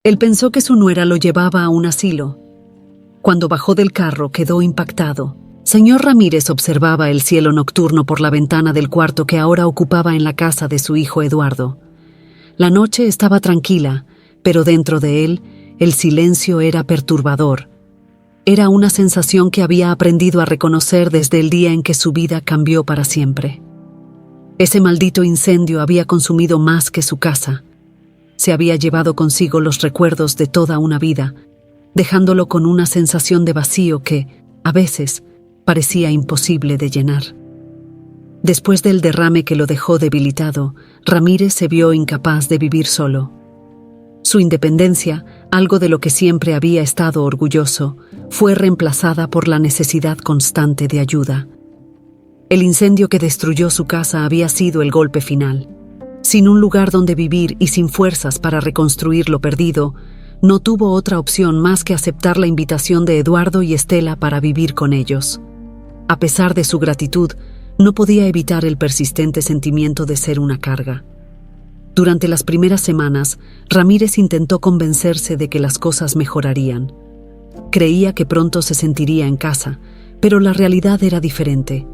Él pensó que su nuera lo llevaba a un asilo. Cuando bajó del carro quedó impactado. Señor Ramírez observaba el cielo nocturno por la ventana del cuarto que ahora ocupaba en la casa de su hijo Eduardo. La noche estaba tranquila, pero dentro de él, el silencio era perturbador. Era una sensación que había aprendido a reconocer desde el día en que su vida cambió para siempre. Ese maldito incendio había consumido más que su casa. Se había llevado consigo los recuerdos de toda una vida, dejándolo con una sensación de vacío que, a veces, parecía imposible de llenar. Después del derrame que lo dejó debilitado, Ramírez se vio incapaz de vivir solo. Su independencia, algo de lo que siempre había estado orgulloso, fue reemplazada por la necesidad constante de ayuda. El incendio que destruyó su casa había sido el golpe final. Sin un lugar donde vivir y sin fuerzas para reconstruir lo perdido, no tuvo otra opción más que aceptar la invitación de Eduardo y Estela para vivir con ellos. A pesar de su gratitud, no podía evitar el persistente sentimiento de ser una carga. Durante las primeras semanas, Ramírez intentó convencerse de que las cosas mejorarían. Creía que pronto se sentiría en casa, pero la realidad era diferente.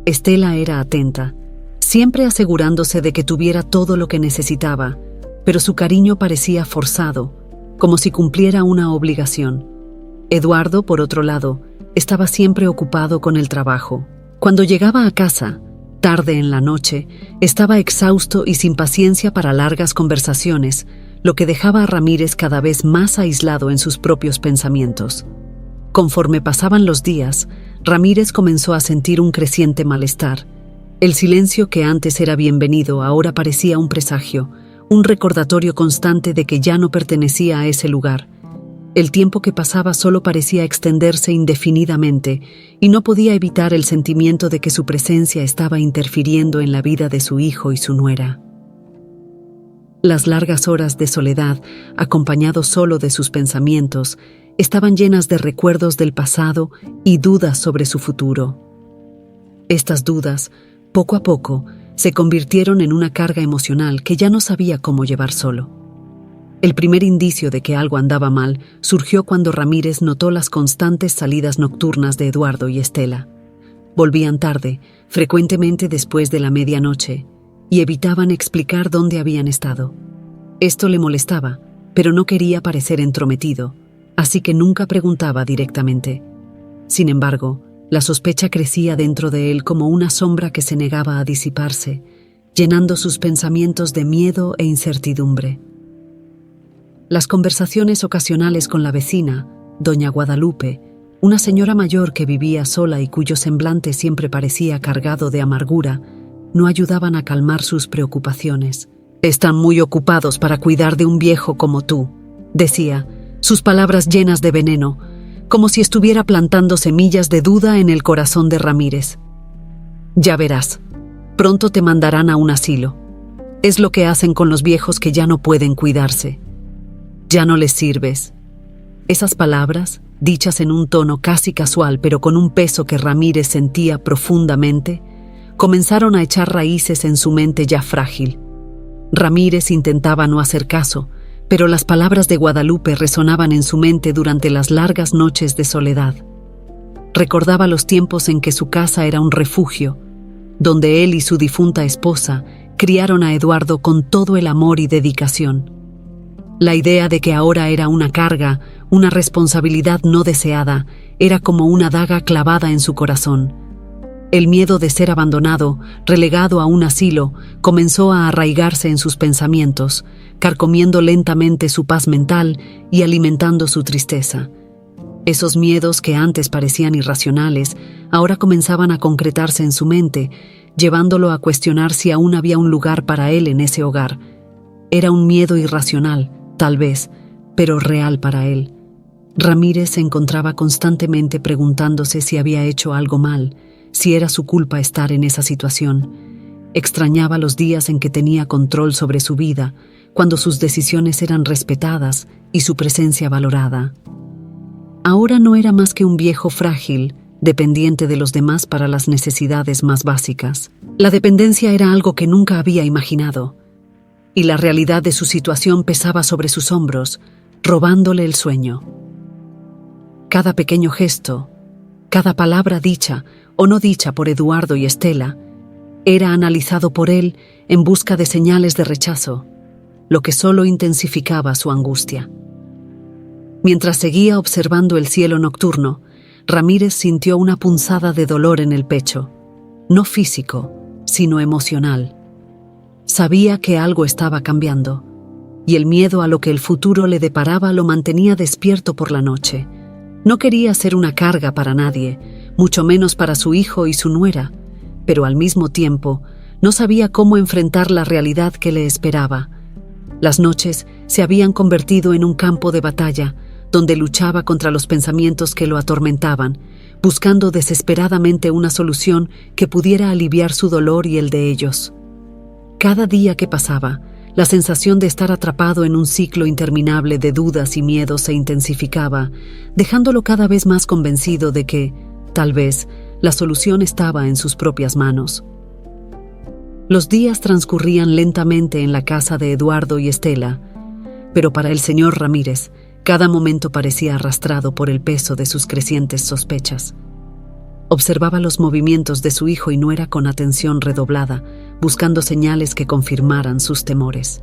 Estela era atenta, siempre asegurándose de que tuviera todo lo que necesitaba, pero su cariño parecía forzado, como si cumpliera una obligación. Eduardo, por otro lado, estaba siempre ocupado con el trabajo. Cuando llegaba a casa, tarde en la noche, estaba exhausto y sin paciencia para largas conversaciones, lo que dejaba a Ramírez cada vez más aislado en sus propios pensamientos. Conforme pasaban los días, Ramírez comenzó a sentir un creciente malestar. El silencio que antes era bienvenido ahora parecía un presagio, un recordatorio constante de que ya no pertenecía a ese lugar. El tiempo que pasaba solo parecía extenderse indefinidamente y no podía evitar el sentimiento de que su presencia estaba interfiriendo en la vida de su hijo y su nuera. Las largas horas de soledad, acompañado solo de sus pensamientos, estaban llenas de recuerdos del pasado y dudas sobre su futuro. Estas dudas, poco a poco, se convirtieron en una carga emocional que ya no sabía cómo llevar solo. El primer indicio de que algo andaba mal surgió cuando Ramírez notó las constantes salidas nocturnas de Eduardo y Estela. Volvían tarde, frecuentemente después de la medianoche, y evitaban explicar dónde habían estado. Esto le molestaba, pero no quería parecer entrometido, así que nunca preguntaba directamente. Sin embargo, la sospecha crecía dentro de él como una sombra que se negaba a disiparse, llenando sus pensamientos de miedo e incertidumbre. Las conversaciones ocasionales con la vecina, doña Guadalupe, una señora mayor que vivía sola y cuyo semblante siempre parecía cargado de amargura, no ayudaban a calmar sus preocupaciones. «Están muy ocupados para cuidar de un viejo como tú», decía, sus palabras llenas de veneno, como si estuviera plantando semillas de duda en el corazón de Ramírez. «Ya verás, pronto te mandarán a un asilo. Es lo que hacen con los viejos que ya no pueden cuidarse. Ya no les sirves». Esas palabras, dichas en un tono casi casual pero con un peso que Ramírez sentía profundamente, comenzaron a echar raíces en su mente ya frágil. Ramírez intentaba no hacer caso, pero las palabras de Guadalupe resonaban en su mente durante las largas noches de soledad. Recordaba los tiempos en que su casa era un refugio, donde él y su difunta esposa criaron a Eduardo con todo el amor y dedicación. La idea de que ahora era una carga, una responsabilidad no deseada, era como una daga clavada en su corazón. El miedo de ser abandonado, relegado a un asilo, comenzó a arraigarse en sus pensamientos, carcomiendo lentamente su paz mental y alimentando su tristeza. Esos miedos que antes parecían irracionales, ahora comenzaban a concretarse en su mente, llevándolo a cuestionar si aún había un lugar para él en ese hogar. Era un miedo irracional, tal vez, pero real para él. Ramírez se encontraba constantemente preguntándose si había hecho algo mal, si era su culpa estar en esa situación. Extrañaba los días en que tenía control sobre su vida, cuando sus decisiones eran respetadas y su presencia valorada. Ahora no era más que un viejo frágil, dependiente de los demás para las necesidades más básicas. La dependencia era algo que nunca había imaginado, y la realidad de su situación pesaba sobre sus hombros, robándole el sueño. Cada pequeño gesto, cada palabra dicha o no dicha por Eduardo y Estela, era analizado por él en busca de señales de rechazo, lo que solo intensificaba su angustia. Mientras seguía observando el cielo nocturno, Ramírez sintió una punzada de dolor en el pecho, no físico, sino emocional. Sabía que algo estaba cambiando, y el miedo a lo que el futuro le deparaba lo mantenía despierto por la noche. No quería ser una carga para nadie, mucho menos para su hijo y su nuera, pero al mismo tiempo no sabía cómo enfrentar la realidad que le esperaba. Las noches se habían convertido en un campo de batalla, donde luchaba contra los pensamientos que lo atormentaban, buscando desesperadamente una solución que pudiera aliviar su dolor y el de ellos. Cada día que pasaba, la sensación de estar atrapado en un ciclo interminable de dudas y miedos se intensificaba, dejándolo cada vez más convencido de que, tal vez, la solución estaba en sus propias manos. Los días transcurrían lentamente en la casa de Eduardo y Estela, pero para el señor Ramírez, cada momento parecía arrastrado por el peso de sus crecientes sospechas. Observaba los movimientos de su hijo y nuera con atención redoblada, buscando señales que confirmaran sus temores.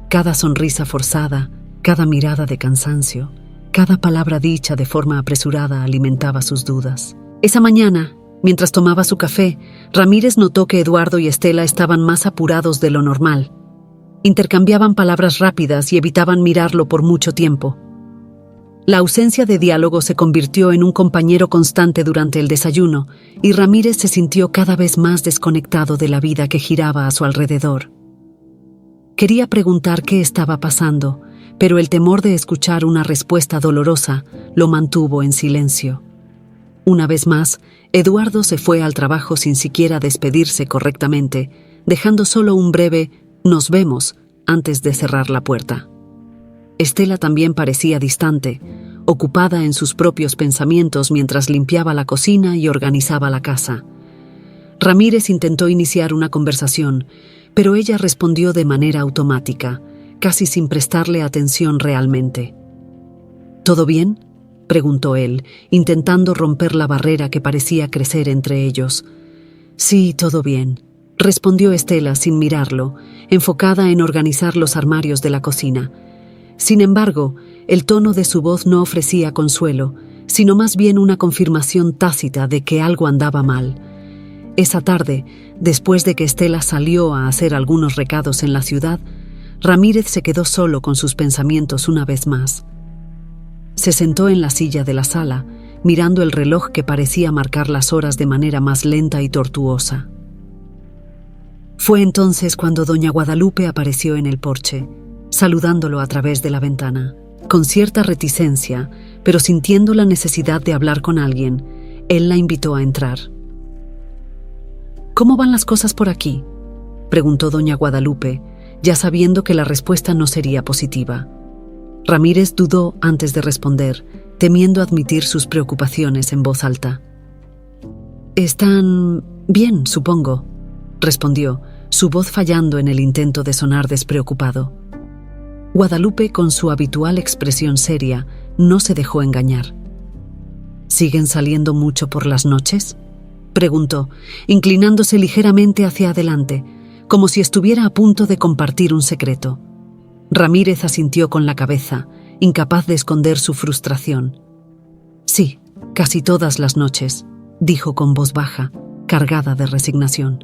Cada sonrisa forzada, cada mirada de cansancio, cada palabra dicha de forma apresurada alimentaba sus dudas. Esa mañana, mientras tomaba su café, Ramírez notó que Eduardo y Estela estaban más apurados de lo normal. Intercambiaban palabras rápidas y evitaban mirarlo por mucho tiempo. La ausencia de diálogo se convirtió en un compañero constante durante el desayuno, y Ramírez se sintió cada vez más desconectado de la vida que giraba a su alrededor. Quería preguntar qué estaba pasando, pero el temor de escuchar una respuesta dolorosa lo mantuvo en silencio. Una vez más, Eduardo se fue al trabajo sin siquiera despedirse correctamente, dejando solo un breve «nos vemos» antes de cerrar la puerta. Estela también parecía distante, ocupada en sus propios pensamientos mientras limpiaba la cocina y organizaba la casa. Ramírez intentó iniciar una conversación, pero ella respondió de manera automática, casi sin prestarle atención realmente. ¿Todo bien?, preguntó él, intentando romper la barrera que parecía crecer entre ellos. «Sí, todo bien», respondió Estela sin mirarlo, enfocada en organizar los armarios de la cocina. Sin embargo, el tono de su voz no ofrecía consuelo, sino más bien una confirmación tácita de que algo andaba mal. Esa tarde, después de que Estela salió a hacer algunos recados en la ciudad, Ramírez se quedó solo con sus pensamientos una vez más. Se sentó en la silla de la sala, mirando el reloj que parecía marcar las horas de manera más lenta y tortuosa. Fue entonces cuando doña Guadalupe apareció en el porche, saludándolo a través de la ventana. Con cierta reticencia, pero sintiendo la necesidad de hablar con alguien, él la invitó a entrar. «¿Cómo van las cosas por aquí?», preguntó doña Guadalupe, ya sabiendo que la respuesta no sería positiva. Ramírez dudó antes de responder, temiendo admitir sus preocupaciones en voz alta. «Están bien, supongo», respondió, su voz fallando en el intento de sonar despreocupado. Guadalupe, con su habitual expresión seria, no se dejó engañar. «¿Siguen saliendo mucho por las noches?», preguntó, inclinándose ligeramente hacia adelante, como si estuviera a punto de compartir un secreto. Ramírez asintió con la cabeza, incapaz de esconder su frustración. «Sí, casi todas las noches», dijo con voz baja, cargada de resignación.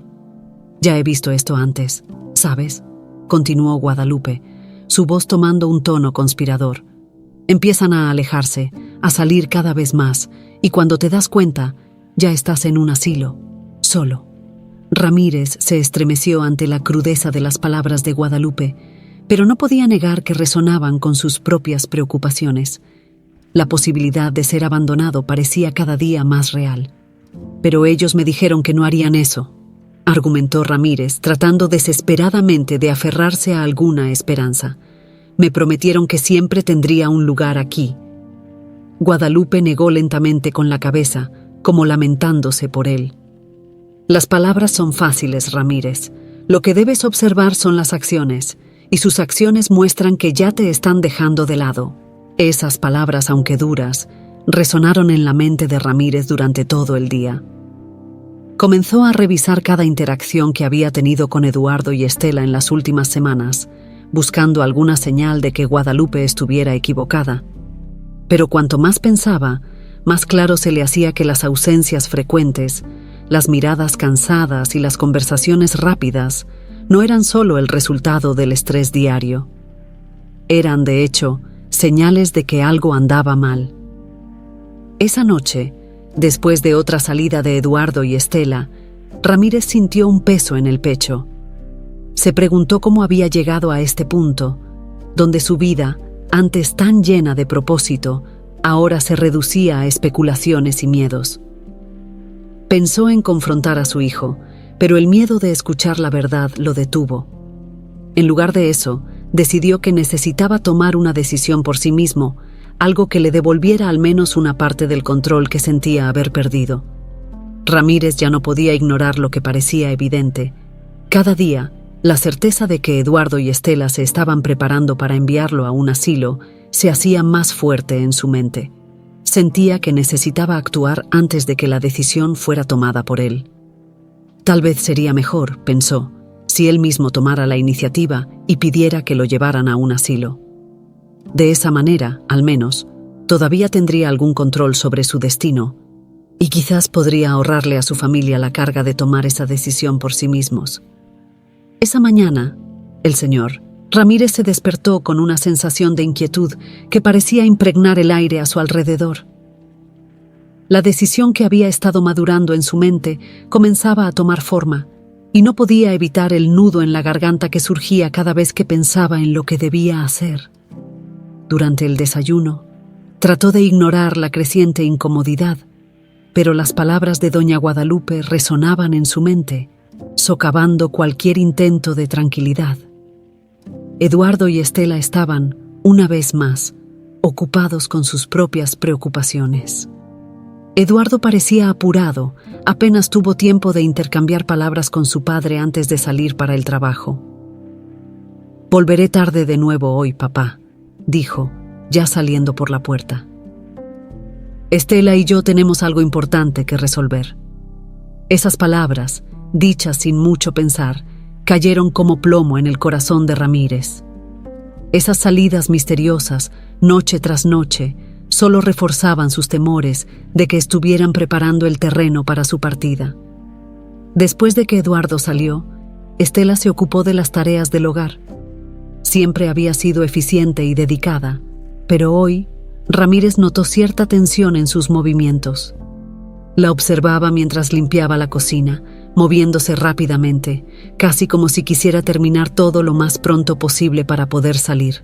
«Ya he visto esto antes, ¿sabes?», continuó Guadalupe, su voz tomando un tono conspirador. «Empiezan a alejarse, a salir cada vez más, y cuando te das cuenta, ya estás en un asilo, solo». Ramírez se estremeció ante la crudeza de las palabras de Guadalupe, pero no podía negar que resonaban con sus propias preocupaciones. La posibilidad de ser abandonado parecía cada día más real. «Pero ellos me dijeron que no harían eso», argumentó Ramírez, tratando desesperadamente de aferrarse a alguna esperanza. «Me prometieron que siempre tendría un lugar aquí». Guadalupe negó lentamente con la cabeza, como lamentándose por él. «Las palabras son fáciles, Ramírez. Lo que debes observar son las acciones, y sus acciones muestran que ya te están dejando de lado. Esas palabras, aunque duras, resonaron en la mente de Ramírez durante todo el día. Comenzó a revisar cada interacción que había tenido con Eduardo y Estela en las últimas semanas, buscando alguna señal de que Guadalupe estuviera equivocada. Pero cuanto más pensaba, más claro se le hacía que las ausencias frecuentes, las miradas cansadas y las conversaciones rápidas no eran solo el resultado del estrés diario. Eran, de hecho, señales de que algo andaba mal. Esa noche, después de otra salida de Eduardo y Estela, Ramírez sintió un peso en el pecho. Se preguntó cómo había llegado a este punto, donde su vida, antes tan llena de propósito, ahora se reducía a especulaciones y miedos. Pensó en confrontar a su hijo, pero el miedo de escuchar la verdad lo detuvo. En lugar de eso, decidió que necesitaba tomar una decisión por sí mismo, algo que le devolviera al menos una parte del control que sentía haber perdido. Ramírez ya no podía ignorar lo que parecía evidente. Cada día, la certeza de que Eduardo y Estela se estaban preparando para enviarlo a un asilo se hacía más fuerte en su mente. Sentía que necesitaba actuar antes de que la decisión fuera tomada por él. Tal vez sería mejor, pensó, si él mismo tomara la iniciativa y pidiera que lo llevaran a un asilo. De esa manera, al menos, todavía tendría algún control sobre su destino, y quizás podría ahorrarle a su familia la carga de tomar esa decisión por sí mismos. Esa mañana, el señor Ramírez se despertó con una sensación de inquietud que parecía impregnar el aire a su alrededor. La decisión que había estado madurando en su mente comenzaba a tomar forma, y no podía evitar el nudo en la garganta que surgía cada vez que pensaba en lo que debía hacer. Durante el desayuno, trató de ignorar la creciente incomodidad, pero las palabras de doña Guadalupe resonaban en su mente, socavando cualquier intento de tranquilidad. Eduardo y Estela estaban, una vez más, ocupados con sus propias preocupaciones. Eduardo parecía apurado, apenas tuvo tiempo de intercambiar palabras con su padre antes de salir para el trabajo. «Volveré tarde de nuevo hoy, papá», dijo, ya saliendo por la puerta. «Estela y yo tenemos algo importante que resolver». Esas palabras, dichas sin mucho pensar, cayeron como plomo en el corazón de Ramírez. Esas salidas misteriosas, noche tras noche, solo reforzaban sus temores de que estuvieran preparando el terreno para su partida. Después de que Eduardo salió, Estela se ocupó de las tareas del hogar. Siempre había sido eficiente y dedicada, pero hoy Ramírez notó cierta tensión en sus movimientos. La observaba mientras limpiaba la cocina, moviéndose rápidamente, casi como si quisiera terminar todo lo más pronto posible para poder salir.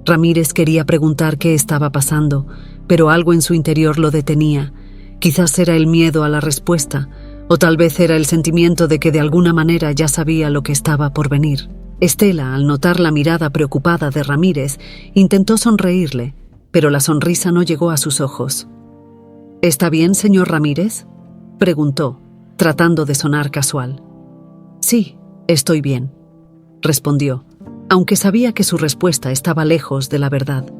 Ramírez quería preguntar qué estaba pasando, pero algo en su interior lo detenía. Quizás era el miedo a la respuesta, o tal vez era el sentimiento de que de alguna manera ya sabía lo que estaba por venir. Estela, al notar la mirada preocupada de Ramírez, intentó sonreírle, pero la sonrisa no llegó a sus ojos. «¿Está bien, señor Ramírez?», preguntó, tratando de sonar casual. «Sí, estoy bien», respondió, aunque sabía que su respuesta estaba lejos de la verdad.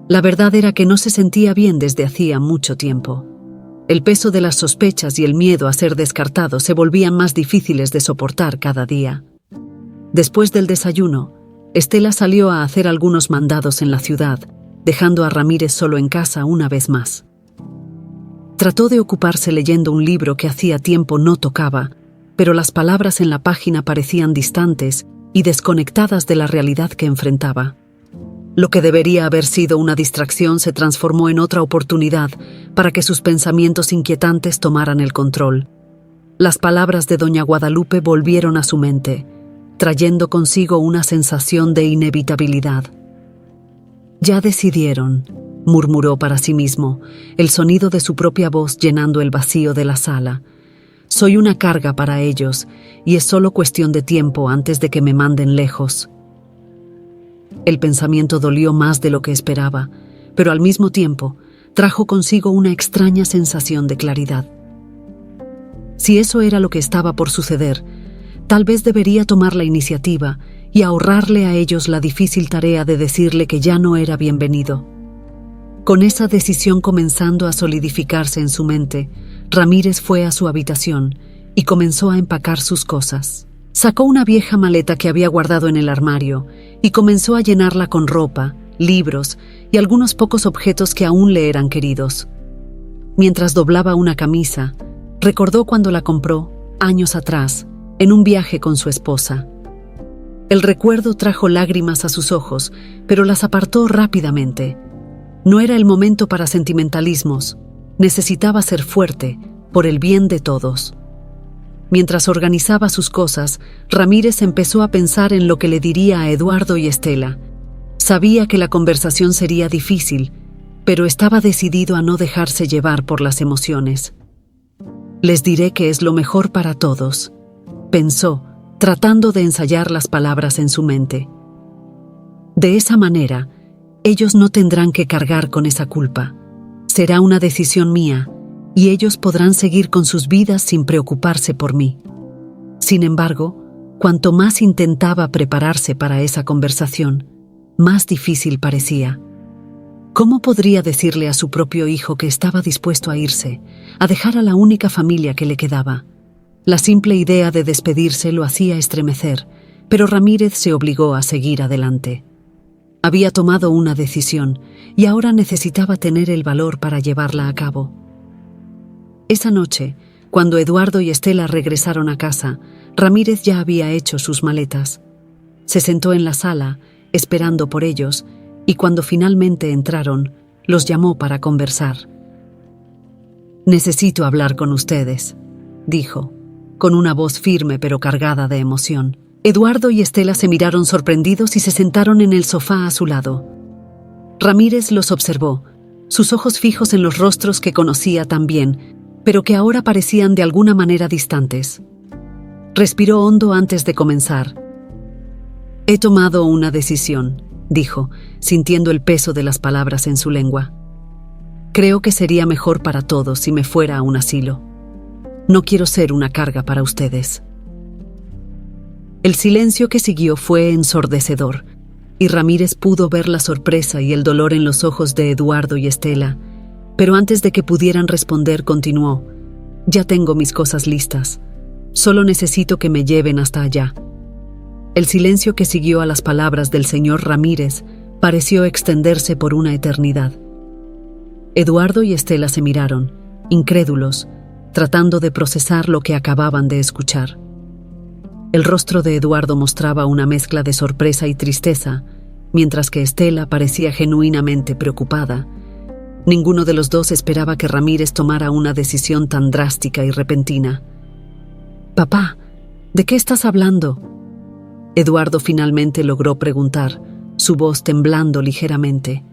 La verdad era que no se sentía bien desde hacía mucho tiempo. El peso de las sospechas y el miedo a ser descartado se volvían más difíciles de soportar cada día. Después del desayuno, Estela salió a hacer algunos mandados en la ciudad, dejando a Ramírez solo en casa una vez más. Trató de ocuparse leyendo un libro que hacía tiempo no tocaba, pero las palabras en la página parecían distantes y desconectadas de la realidad que enfrentaba. Lo que debería haber sido una distracción se transformó en otra oportunidad para que sus pensamientos inquietantes tomaran el control. Las palabras de doña Guadalupe volvieron a su mente, trayendo consigo una sensación de inevitabilidad. «Ya decidieron», murmuró para sí mismo, el sonido de su propia voz llenando el vacío de la sala. «Soy una carga para ellos, y es solo cuestión de tiempo antes de que me manden lejos». El pensamiento dolió más de lo que esperaba, pero al mismo tiempo trajo consigo una extraña sensación de claridad. Si eso era lo que estaba por suceder, tal vez debería tomar la iniciativa y ahorrarle a ellos la difícil tarea de decirle que ya no era bienvenido. Con esa decisión comenzando a solidificarse en su mente, Ramírez fue a su habitación y comenzó a empacar sus cosas. Sacó una vieja maleta que había guardado en el armario y comenzó a llenarla con ropa, libros y algunos pocos objetos que aún le eran queridos. Mientras doblaba una camisa, recordó cuando la compró, años atrás, en un viaje con su esposa. El recuerdo trajo lágrimas a sus ojos, pero las apartó rápidamente. No era el momento para sentimentalismos. Necesitaba ser fuerte, por el bien de todos. Mientras organizaba sus cosas, Ramírez empezó a pensar en lo que le diría a Eduardo y Estela. Sabía que la conversación sería difícil, pero estaba decidido a no dejarse llevar por las emociones. Les diré que es lo mejor para todos, pensó, tratando de ensayar las palabras en su mente. De esa manera, ellos no tendrán que cargar con esa culpa. Será una decisión mía, y ellos podrán seguir con sus vidas sin preocuparse por mí. Sin embargo, cuanto más intentaba prepararse para esa conversación, más difícil parecía. ¿Cómo podría decirle a su propio hijo que estaba dispuesto a irse, a dejar a la única familia que le quedaba? La simple idea de despedirse lo hacía estremecer, pero Ramírez se obligó a seguir adelante. Había tomado una decisión y ahora necesitaba tener el valor para llevarla a cabo. Esa noche, cuando Eduardo y Estela regresaron a casa, Ramírez ya había hecho sus maletas. Se sentó en la sala, esperando por ellos, y cuando finalmente entraron, los llamó para conversar. «Necesito hablar con ustedes», dijo, con una voz firme pero cargada de emoción. Eduardo y Estela se miraron sorprendidos y se sentaron en el sofá a su lado. Ramírez los observó, sus ojos fijos en los rostros que conocía tan bien, pero que ahora parecían de alguna manera distantes. Respiró hondo antes de comenzar. «He tomado una decisión», dijo, sintiendo el peso de las palabras en su lengua. «Creo que sería mejor para todos si me fuera a un asilo. No quiero ser una carga para ustedes». El silencio que siguió fue ensordecedor, y Ramírez pudo ver la sorpresa y el dolor en los ojos de Eduardo y Estela, pero antes de que pudieran responder continuó: «Ya tengo mis cosas listas. Solo necesito que me lleven hasta allá». El silencio que siguió a las palabras del señor Ramírez pareció extenderse por una eternidad. Eduardo y Estela se miraron, incrédulos, tratando de procesar lo que acababan de escuchar. El rostro de Eduardo mostraba una mezcla de sorpresa y tristeza, mientras que Estela parecía genuinamente preocupada. Ninguno de los dos esperaba que Ramírez tomara una decisión tan drástica y repentina. «Papá, ¿de qué estás hablando?», Eduardo finalmente logró preguntar, su voz temblando ligeramente.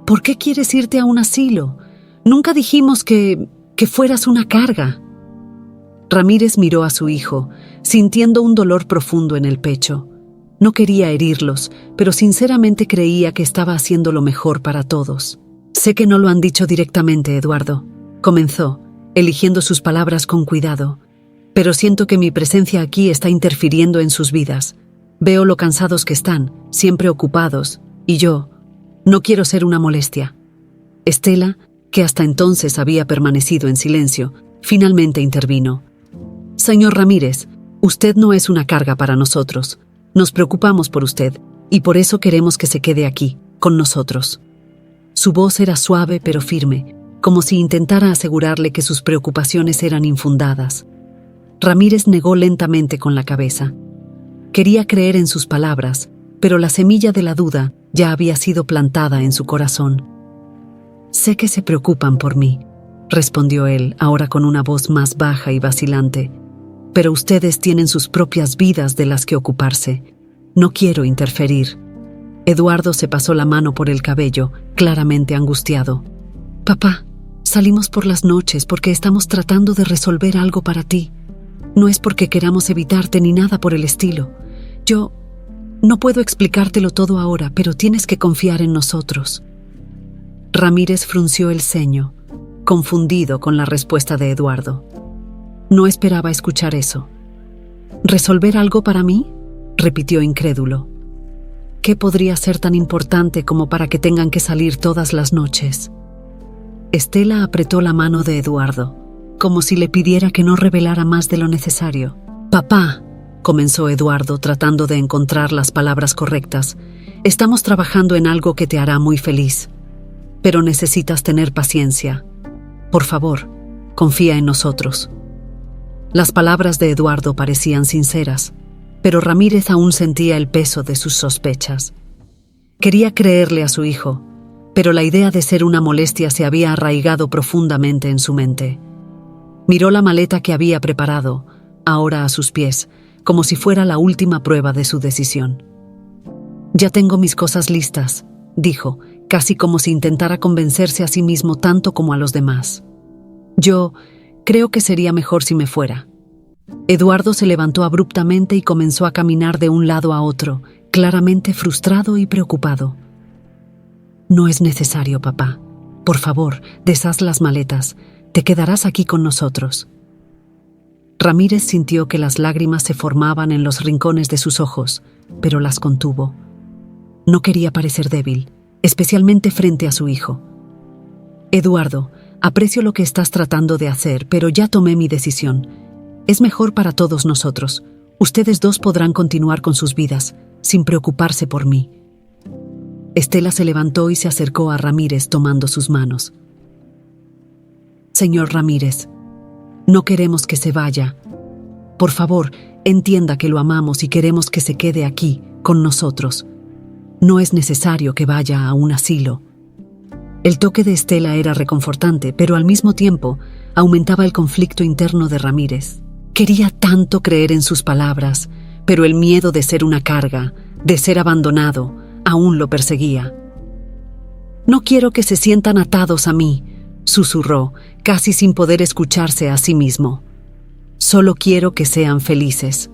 «¿Por qué quieres irte a un asilo? Nunca dijimos que fueras una carga». Ramírez miró a su hijo, sintiendo un dolor profundo en el pecho. No quería herirlos, pero sinceramente creía que estaba haciendo lo mejor para todos. «Sé que no lo han dicho directamente, Eduardo», comenzó, eligiendo sus palabras con cuidado. «Pero siento que mi presencia aquí está interfiriendo en sus vidas. Veo lo cansados que están, siempre ocupados, y yo no quiero ser una molestia». Estela, que hasta entonces había permanecido en silencio, finalmente intervino. «Señor Ramírez, usted no es una carga para nosotros. Nos preocupamos por usted, y por eso queremos que se quede aquí, con nosotros». Su voz era suave pero firme, como si intentara asegurarle que sus preocupaciones eran infundadas. Ramírez negó lentamente con la cabeza. Quería creer en sus palabras, pero la semilla de la duda ya había sido plantada en su corazón. «Sé que se preocupan por mí», respondió él, ahora con una voz más baja y vacilante. «Pero ustedes tienen sus propias vidas de las que ocuparse. No quiero interferir». Eduardo se pasó la mano por el cabello, claramente angustiado. «Papá, salimos por las noches porque estamos tratando de resolver algo para ti. No es porque queramos evitarte ni nada por el estilo. Yo no puedo explicártelo todo ahora, pero tienes que confiar en nosotros». Ramírez frunció el ceño, confundido con la respuesta de Eduardo. No esperaba escuchar eso. «¿Resolver algo para mí? repitió incrédulo. ¿Qué podría ser tan importante como para que tengan que salir todas las noches? Estela apretó la mano de Eduardo, como si le pidiera que no revelara más de lo necesario. «Papá», comenzó Eduardo tratando de encontrar las palabras correctas, «estamos trabajando en algo que te hará muy feliz. Pero necesitas tener paciencia. Por favor, confía en nosotros». Las palabras de Eduardo parecían sinceras, pero Ramírez aún sentía el peso de sus sospechas. Quería creerle a su hijo, pero la idea de ser una molestia se había arraigado profundamente en su mente. Miró la maleta que había preparado, ahora a sus pies, como si fuera la última prueba de su decisión. «Ya tengo mis cosas listas», dijo, casi como si intentara convencerse a sí mismo tanto como a los demás. «Yo creo que sería mejor si me fuera». Eduardo se levantó abruptamente y comenzó a caminar de un lado a otro, claramente frustrado y preocupado. «No es necesario, papá. Por favor, deshaz las maletas. Te quedarás aquí con nosotros». Ramírez sintió que las lágrimas se formaban en los rincones de sus ojos, pero las contuvo. No quería parecer débil, especialmente frente a su hijo. «Eduardo, aprecio lo que estás tratando de hacer, pero ya tomé mi decisión. Es mejor para todos nosotros. Ustedes dos podrán continuar con sus vidas, sin preocuparse por mí». Estela se levantó y se acercó a Ramírez tomando sus manos. «Señor Ramírez, no queremos que se vaya. Por favor, entienda que lo amamos y queremos que se quede aquí, con nosotros. No es necesario que vaya a un asilo». El toque de Estela era reconfortante, pero al mismo tiempo aumentaba el conflicto interno de Ramírez. Quería tanto creer en sus palabras, pero el miedo de ser una carga, de ser abandonado, aún lo perseguía. «No quiero que se sientan atados a mí», susurró, casi sin poder escucharse a sí mismo. «Solo quiero que sean felices».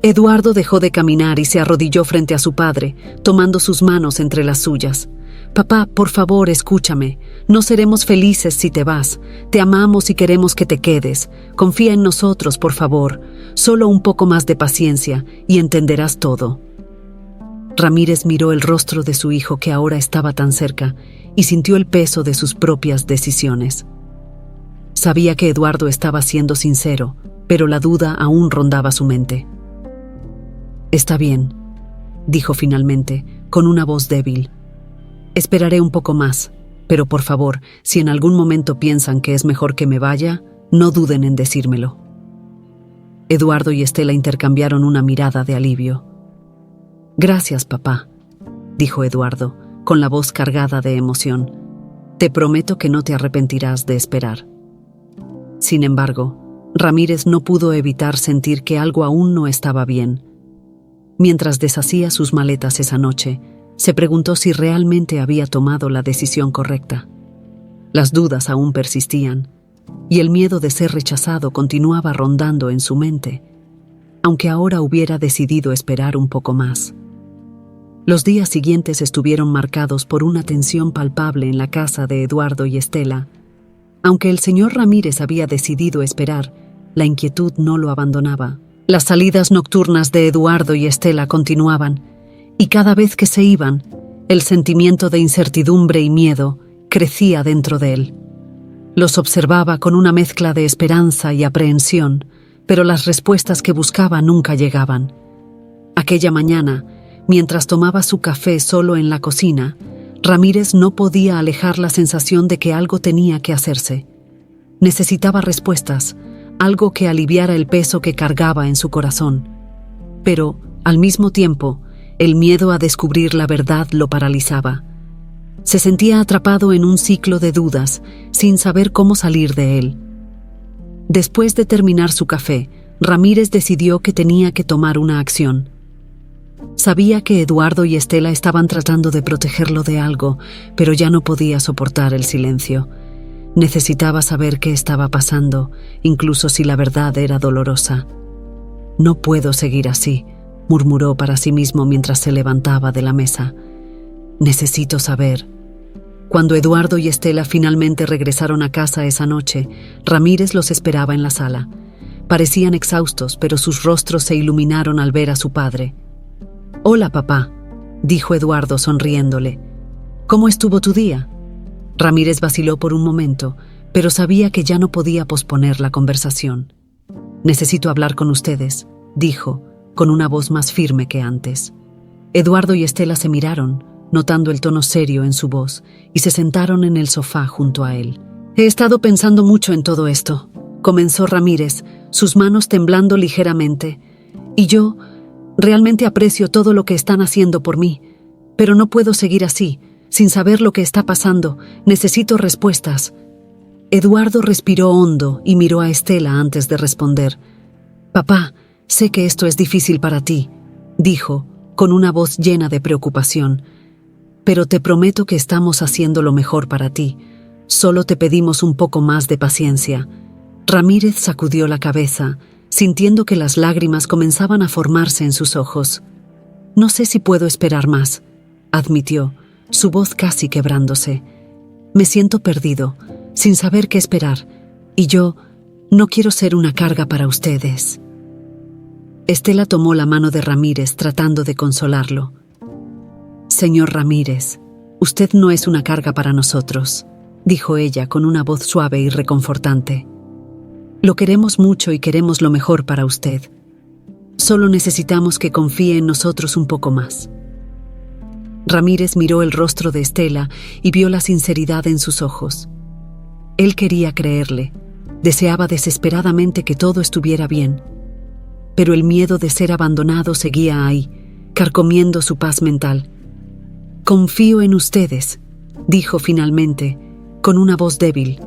Eduardo dejó de caminar y se arrodilló frente a su padre, tomando sus manos entre las suyas. «Papá, por favor, escúchame. No seremos felices si te vas. Te amamos y queremos que te quedes. Confía en nosotros, por favor. Solo un poco más de paciencia y entenderás todo». Ramírez miró el rostro de su hijo que ahora estaba tan cerca y sintió el peso de sus propias decisiones. Sabía que Eduardo estaba siendo sincero, pero la duda aún rondaba su mente. «Está bien», dijo finalmente, con una voz débil. «Esperaré un poco más, pero por favor, si en algún momento piensan que es mejor que me vaya, no duden en decírmelo». Eduardo y Estela intercambiaron una mirada de alivio. «Gracias, papá», dijo Eduardo, con la voz cargada de emoción. «Te prometo que no te arrepentirás de esperar». Sin embargo, Ramírez no pudo evitar sentir que algo aún no estaba bien. Mientras deshacía sus maletas esa noche, se preguntó si realmente había tomado la decisión correcta. Las dudas aún persistían, y el miedo de ser rechazado continuaba rondando en su mente, aunque ahora hubiera decidido esperar un poco más. Los días siguientes estuvieron marcados por una tensión palpable en la casa de Eduardo y Estela. Aunque el señor Ramírez había decidido esperar, la inquietud no lo abandonaba. Las salidas nocturnas de Eduardo y Estela continuaban, y cada vez que se iban, el sentimiento de incertidumbre y miedo crecía dentro de él. Los observaba con una mezcla de esperanza y aprehensión, pero las respuestas que buscaba nunca llegaban. Aquella mañana, mientras tomaba su café solo en la cocina, Ramírez no podía alejar la sensación de que algo tenía que hacerse. Necesitaba respuestas, algo que aliviara el peso que cargaba en su corazón. Pero, al mismo tiempo, el miedo a descubrir la verdad lo paralizaba. Se sentía atrapado en un ciclo de dudas, sin saber cómo salir de él. Después de terminar su café, Ramírez decidió que tenía que tomar una acción. Sabía que Eduardo y Estela estaban tratando de protegerlo de algo, pero ya no podía soportar el silencio. Necesitaba saber qué estaba pasando, incluso si la verdad era dolorosa. «No puedo seguir así», murmuró para sí mismo mientras se levantaba de la mesa. «Necesito saber». Cuando Eduardo y Estela finalmente regresaron a casa esa noche, Ramírez los esperaba en la sala. Parecían exhaustos, pero sus rostros se iluminaron al ver a su padre. «Hola, papá», dijo Eduardo sonriéndole. «¿Cómo estuvo tu día?» Ramírez vaciló por un momento, pero sabía que ya no podía posponer la conversación. «Necesito hablar con ustedes», dijo, con una voz más firme que antes. Eduardo y Estela se miraron, notando el tono serio en su voz, y se sentaron en el sofá junto a él. «He estado pensando mucho en todo esto», comenzó Ramírez, sus manos temblando ligeramente. «Y yo realmente aprecio todo lo que están haciendo por mí, pero no puedo seguir así, sin saber lo que está pasando. Necesito respuestas». Eduardo respiró hondo y miró a Estela antes de responder. «Papá, sé que esto es difícil para ti», dijo, con una voz llena de preocupación. «Pero te prometo que estamos haciendo lo mejor para ti. Solo te pedimos un poco más de paciencia». Ramírez sacudió la cabeza, sintiendo que las lágrimas comenzaban a formarse en sus ojos. «No sé si puedo esperar más», admitió, su voz casi quebrándose. «Me siento perdido, sin saber qué esperar, y yo no quiero ser una carga para ustedes». Estela tomó la mano de Ramírez tratando de consolarlo. «Señor Ramírez, usted no es una carga para nosotros», dijo ella con una voz suave y reconfortante. «Lo queremos mucho y queremos lo mejor para usted. Solo necesitamos que confíe en nosotros un poco más». Ramírez miró el rostro de Estela y vio la sinceridad en sus ojos. Él quería creerle, deseaba desesperadamente que todo estuviera bien, pero el miedo de ser abandonado seguía ahí, carcomiendo su paz mental. «Confío en ustedes», dijo finalmente, con una voz débil.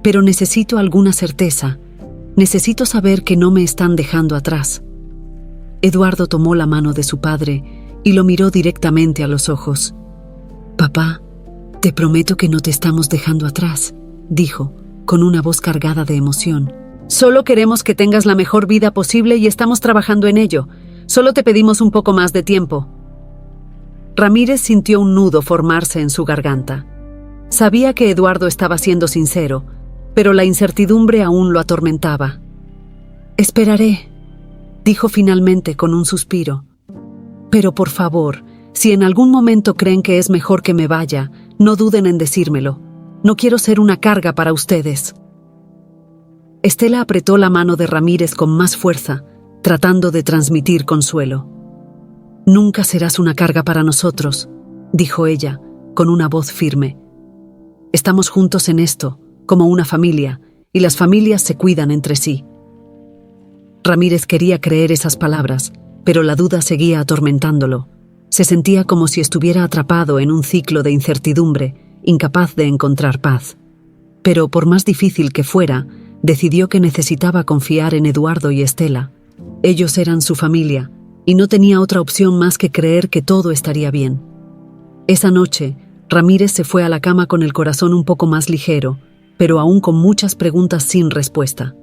«Pero necesito alguna certeza. Necesito saber que no me están dejando atrás». Eduardo tomó la mano de su padre y lo miró directamente a los ojos. «Papá, te prometo que no te estamos dejando atrás», dijo, con una voz cargada de emoción. «Solo queremos que tengas la mejor vida posible y estamos trabajando en ello. Solo te pedimos un poco más de tiempo». Ramírez sintió un nudo formarse en su garganta. Sabía que Eduardo estaba siendo sincero, pero la incertidumbre aún lo atormentaba. «Esperaré», dijo finalmente con un suspiro. «Pero por favor, si en algún momento creen que es mejor que me vaya, no duden en decírmelo. No quiero ser una carga para ustedes». Estela apretó la mano de Ramírez con más fuerza, tratando de transmitir consuelo. «Nunca serás una carga para nosotros», dijo ella, con una voz firme. «Estamos juntos en esto, como una familia, y las familias se cuidan entre sí». Ramírez quería creer esas palabras, pero la duda seguía atormentándolo. Se sentía como si estuviera atrapado en un ciclo de incertidumbre, incapaz de encontrar paz. Pero por más difícil que fuera, decidió que necesitaba confiar en Eduardo y Estela. Ellos eran su familia, y no tenía otra opción más que creer que todo estaría bien. Esa noche, Ramírez se fue a la cama con el corazón un poco más ligero, pero aún con muchas preguntas sin respuesta.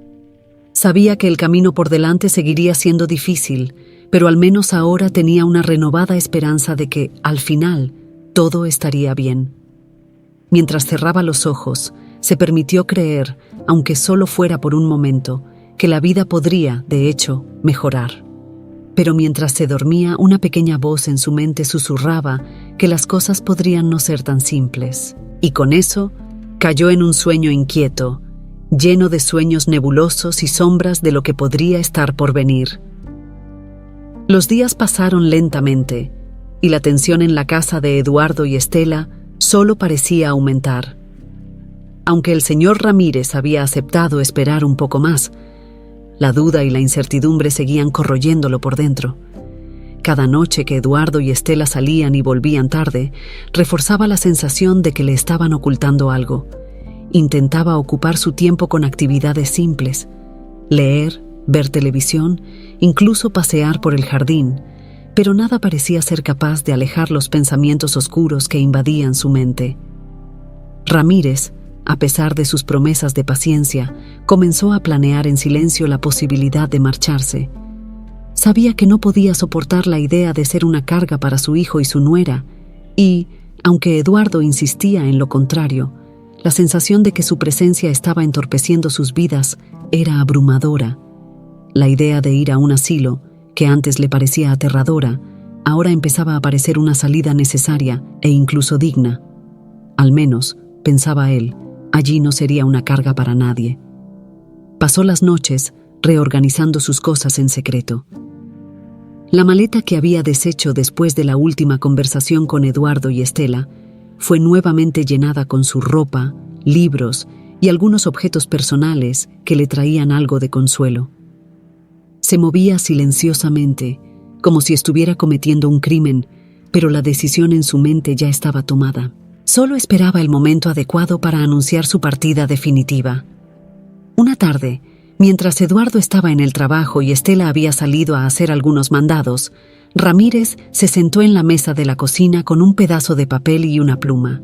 Sabía que el camino por delante seguiría siendo difícil, pero al menos ahora tenía una renovada esperanza de que, al final, todo estaría bien. Mientras cerraba los ojos, se permitió creer, aunque solo fuera por un momento, que la vida podría, de hecho, mejorar. Pero mientras se dormía, una pequeña voz en su mente susurraba que las cosas podrían no ser tan simples. Y con eso, cayó en un sueño inquieto, lleno de sueños nebulosos y sombras de lo que podría estar por venir. Los días pasaron lentamente, y la tensión en la casa de Eduardo y Estela solo parecía aumentar. Aunque el señor Ramírez había aceptado esperar un poco más, la duda y la incertidumbre seguían corroyéndolo por dentro. Cada noche que Eduardo y Estela salían y volvían tarde, reforzaba la sensación de que le estaban ocultando algo. Intentaba ocupar su tiempo con actividades simples, leer, ver televisión, incluso pasear por el jardín, pero nada parecía ser capaz de alejar los pensamientos oscuros que invadían su mente. Ramírez, a pesar de sus promesas de paciencia, comenzó a planear en silencio la posibilidad de marcharse. Sabía que no podía soportar la idea de ser una carga para su hijo y su nuera, y, aunque Eduardo insistía en lo contrario, la sensación de que su presencia estaba entorpeciendo sus vidas era abrumadora. La idea de ir a un asilo, que antes le parecía aterradora, ahora empezaba a parecer una salida necesaria e incluso digna. Al menos, pensaba él, allí no sería una carga para nadie. Pasó las noches reorganizando sus cosas en secreto. La maleta que había deshecho después de la última conversación con Eduardo y Estela fue nuevamente llenada con su ropa, libros y algunos objetos personales que le traían algo de consuelo. Se movía silenciosamente, como si estuviera cometiendo un crimen, pero la decisión en su mente ya estaba tomada. Solo esperaba el momento adecuado para anunciar su partida definitiva. Una tarde, mientras Eduardo estaba en el trabajo y Estela había salido a hacer algunos mandados, Ramírez se sentó en la mesa de la cocina con un pedazo de papel y una pluma.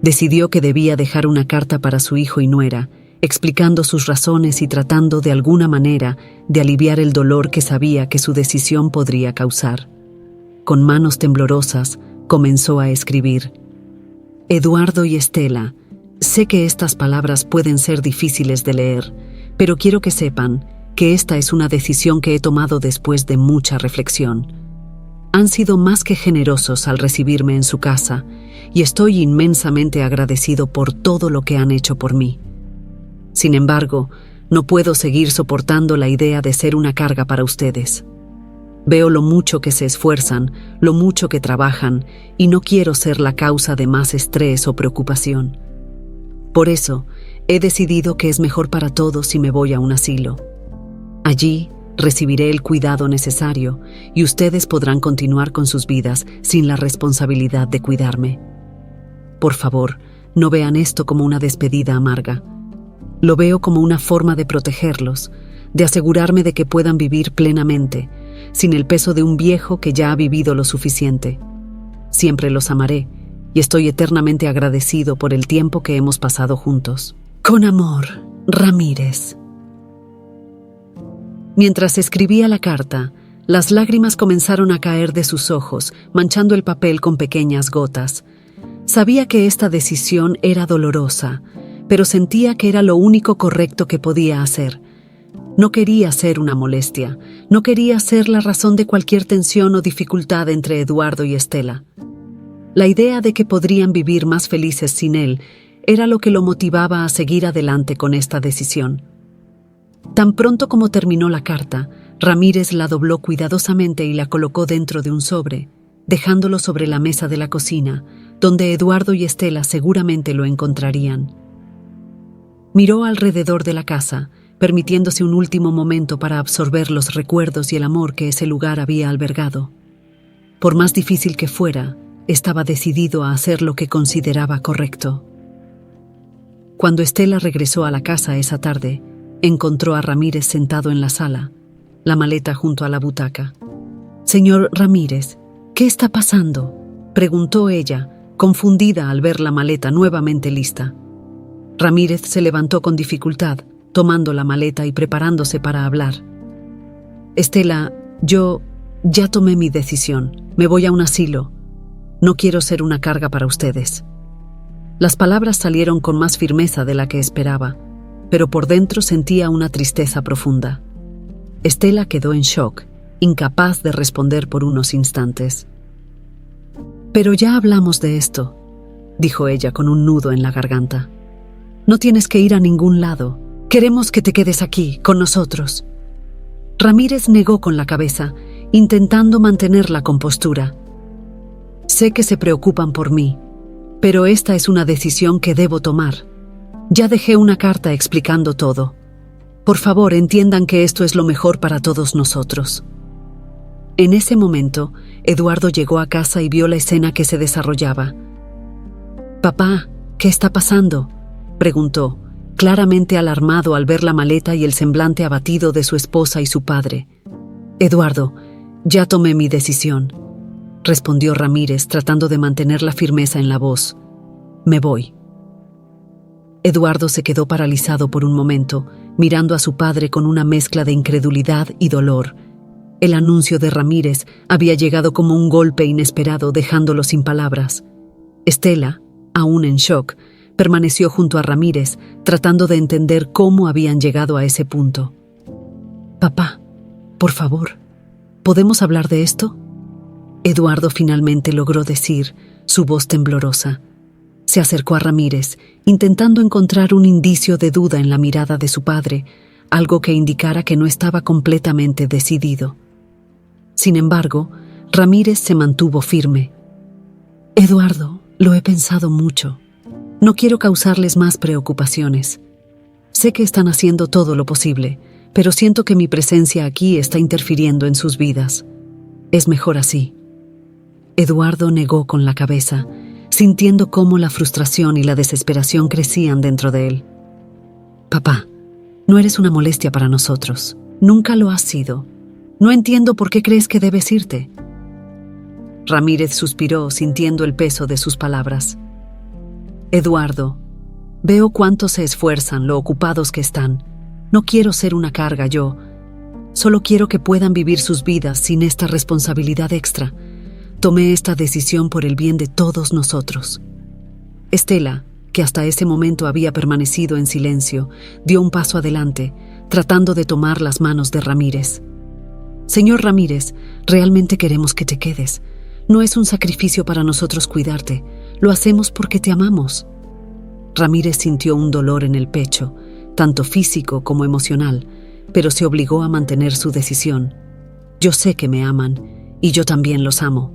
Decidió que debía dejar una carta para su hijo y nuera, explicando sus razones y tratando de alguna manera de aliviar el dolor que sabía que su decisión podría causar. Con manos temblorosas, comenzó a escribir: Eduardo y Estela, sé que estas palabras pueden ser difíciles de leer, pero quiero que sepan que esta es una decisión que he tomado después de mucha reflexión. Han sido más que generosos al recibirme en su casa y estoy inmensamente agradecido por todo lo que han hecho por mí. Sin embargo, no puedo seguir soportando la idea de ser una carga para ustedes. Veo lo mucho que se esfuerzan, lo mucho que trabajan, y no quiero ser la causa de más estrés o preocupación. Por eso, he decidido que es mejor para todos si me voy a un asilo. Allí recibiré el cuidado necesario y ustedes podrán continuar con sus vidas sin la responsabilidad de cuidarme. Por favor, no vean esto como una despedida amarga. Lo veo como una forma de protegerlos, de asegurarme de que puedan vivir plenamente, sin el peso de un viejo que ya ha vivido lo suficiente. Siempre los amaré y estoy eternamente agradecido por el tiempo que hemos pasado juntos. Con amor, Ramírez. Mientras escribía la carta, las lágrimas comenzaron a caer de sus ojos, manchando el papel con pequeñas gotas. Sabía que esta decisión era dolorosa, pero sentía que era lo único correcto que podía hacer. No quería ser una molestia, no quería ser la razón de cualquier tensión o dificultad entre Eduardo y Estela. La idea de que podrían vivir más felices sin él era lo que lo motivaba a seguir adelante con esta decisión. Tan pronto como terminó la carta, Ramírez la dobló cuidadosamente y la colocó dentro de un sobre, dejándolo sobre la mesa de la cocina, donde Eduardo y Estela seguramente lo encontrarían. Miró alrededor de la casa, permitiéndose un último momento para absorber los recuerdos y el amor que ese lugar había albergado. Por más difícil que fuera, estaba decidido a hacer lo que consideraba correcto. Cuando Estela regresó a la casa esa tarde, encontró a Ramírez sentado en la sala, la maleta junto a la butaca. «Señor Ramírez, ¿qué está pasando?», preguntó ella, confundida al ver la maleta nuevamente lista. Ramírez se levantó con dificultad, tomando la maleta y preparándose para hablar. «Estela, yo ya tomé mi decisión. Me voy a un asilo. No quiero ser una carga para ustedes». Las palabras salieron con más firmeza de la que esperaba, pero por dentro sentía una tristeza profunda. Estela quedó en shock, incapaz de responder por unos instantes. «Pero ya hablamos de esto», dijo ella con un nudo en la garganta. «No tienes que ir a ningún lado. Queremos que te quedes aquí, con nosotros». Ramírez negó con la cabeza, intentando mantener la compostura. «Sé que se preocupan por mí, pero esta es una decisión que debo tomar. Ya dejé una carta explicando todo. Por favor, entiendan que esto es lo mejor para todos nosotros». En ese momento, Eduardo llegó a casa y vio la escena que se desarrollaba. «Papá, ¿qué está pasando?», preguntó, claramente alarmado al ver la maleta y el semblante abatido de su esposa y su padre. «Eduardo, ya tomé mi decisión», respondió Ramírez, tratando de mantener la firmeza en la voz. «Me voy». Eduardo se quedó paralizado por un momento, mirando a su padre con una mezcla de incredulidad y dolor. El anuncio de Ramírez había llegado como un golpe inesperado, dejándolo sin palabras. Estela, aún en shock, Permaneció junto a Ramírez, tratando de entender cómo habían llegado a ese punto. «Papá, por favor, ¿podemos hablar de esto?», Eduardo finalmente logró decir, su voz temblorosa. Se acercó a Ramírez, intentando encontrar un indicio de duda en la mirada de su padre, algo que indicara que no estaba completamente decidido. Sin embargo, Ramírez se mantuvo firme. «Eduardo, lo he pensado mucho. No quiero causarles más preocupaciones. Sé que están haciendo todo lo posible, pero siento que mi presencia aquí está interfiriendo en sus vidas. Es mejor así». Eduardo negó con la cabeza, sintiendo cómo la frustración y la desesperación crecían dentro de él. «Papá, no eres una molestia para nosotros. Nunca lo has sido. No entiendo por qué crees que debes irte». Ramírez suspiró, sintiendo el peso de sus palabras. «Eduardo, veo cuánto se esfuerzan, lo ocupados que están. No quiero ser una carga yo. Solo quiero que puedan vivir sus vidas sin esta responsabilidad extra. Tomé esta decisión por el bien de todos nosotros». Estela, que hasta ese momento había permanecido en silencio, dio un paso adelante, tratando de tomar las manos de Ramírez. «Señor Ramírez, realmente queremos que te quedes. No es un sacrificio para nosotros cuidarte. Lo hacemos porque te amamos». Ramírez sintió un dolor en el pecho, tanto físico como emocional, pero se obligó a mantener su decisión. «Yo sé que me aman, y yo también los amo.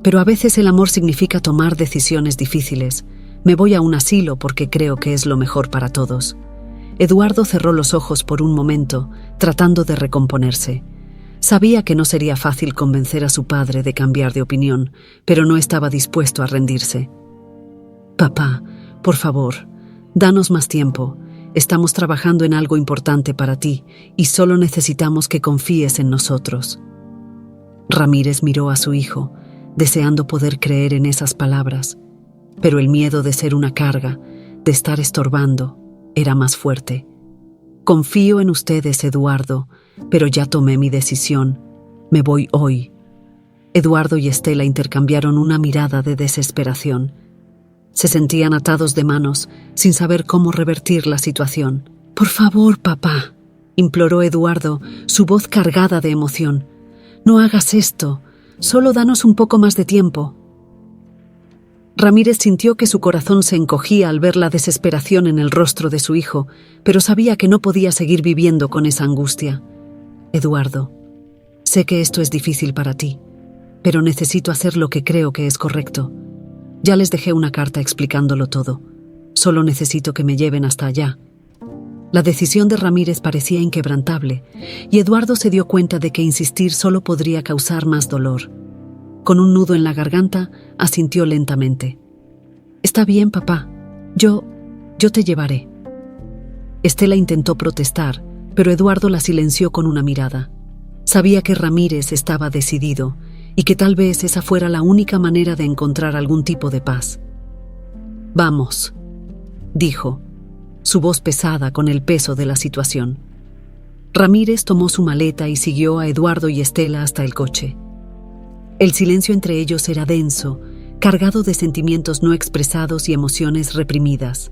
Pero a veces el amor significa tomar decisiones difíciles. Me voy a un asilo porque creo que es lo mejor para todos». Eduardo cerró los ojos por un momento, tratando de recomponerse. Sabía que no sería fácil convencer a su padre de cambiar de opinión, pero no estaba dispuesto a rendirse. «Papá, por favor, danos más tiempo. Estamos trabajando en algo importante para ti y solo necesitamos que confíes en nosotros». Ramírez miró a su hijo, deseando poder creer en esas palabras, pero el miedo de ser una carga, de estar estorbando, era más fuerte. «Confío en ustedes, Eduardo, pero ya tomé mi decisión. Me voy hoy». Eduardo y Estela intercambiaron una mirada de desesperación. Se sentían atados de manos, sin saber cómo revertir la situación. «Por favor, papá», imploró Eduardo, su voz cargada de emoción. «No hagas esto. Solo danos un poco más de tiempo». Ramírez sintió que su corazón se encogía al ver la desesperación en el rostro de su hijo, pero sabía que no podía seguir viviendo con esa angustia. «Eduardo, sé que esto es difícil para ti, pero necesito hacer lo que creo que es correcto. Ya les dejé una carta explicándolo todo. Solo necesito que me lleven hasta allá». La decisión de Ramírez parecía inquebrantable, y Eduardo se dio cuenta de que insistir solo podría causar más dolor. Con un nudo en la garganta, asintió lentamente. «Está bien, papá. Yo te llevaré». Estela intentó protestar, pero Eduardo la silenció con una mirada. Sabía que Ramírez estaba decidido y que tal vez esa fuera la única manera de encontrar algún tipo de paz. «Vamos», dijo, su voz pesada con el peso de la situación. Ramírez tomó su maleta y siguió a Eduardo y Estela hasta el coche. El silencio entre ellos era denso, cargado de sentimientos no expresados y emociones reprimidas.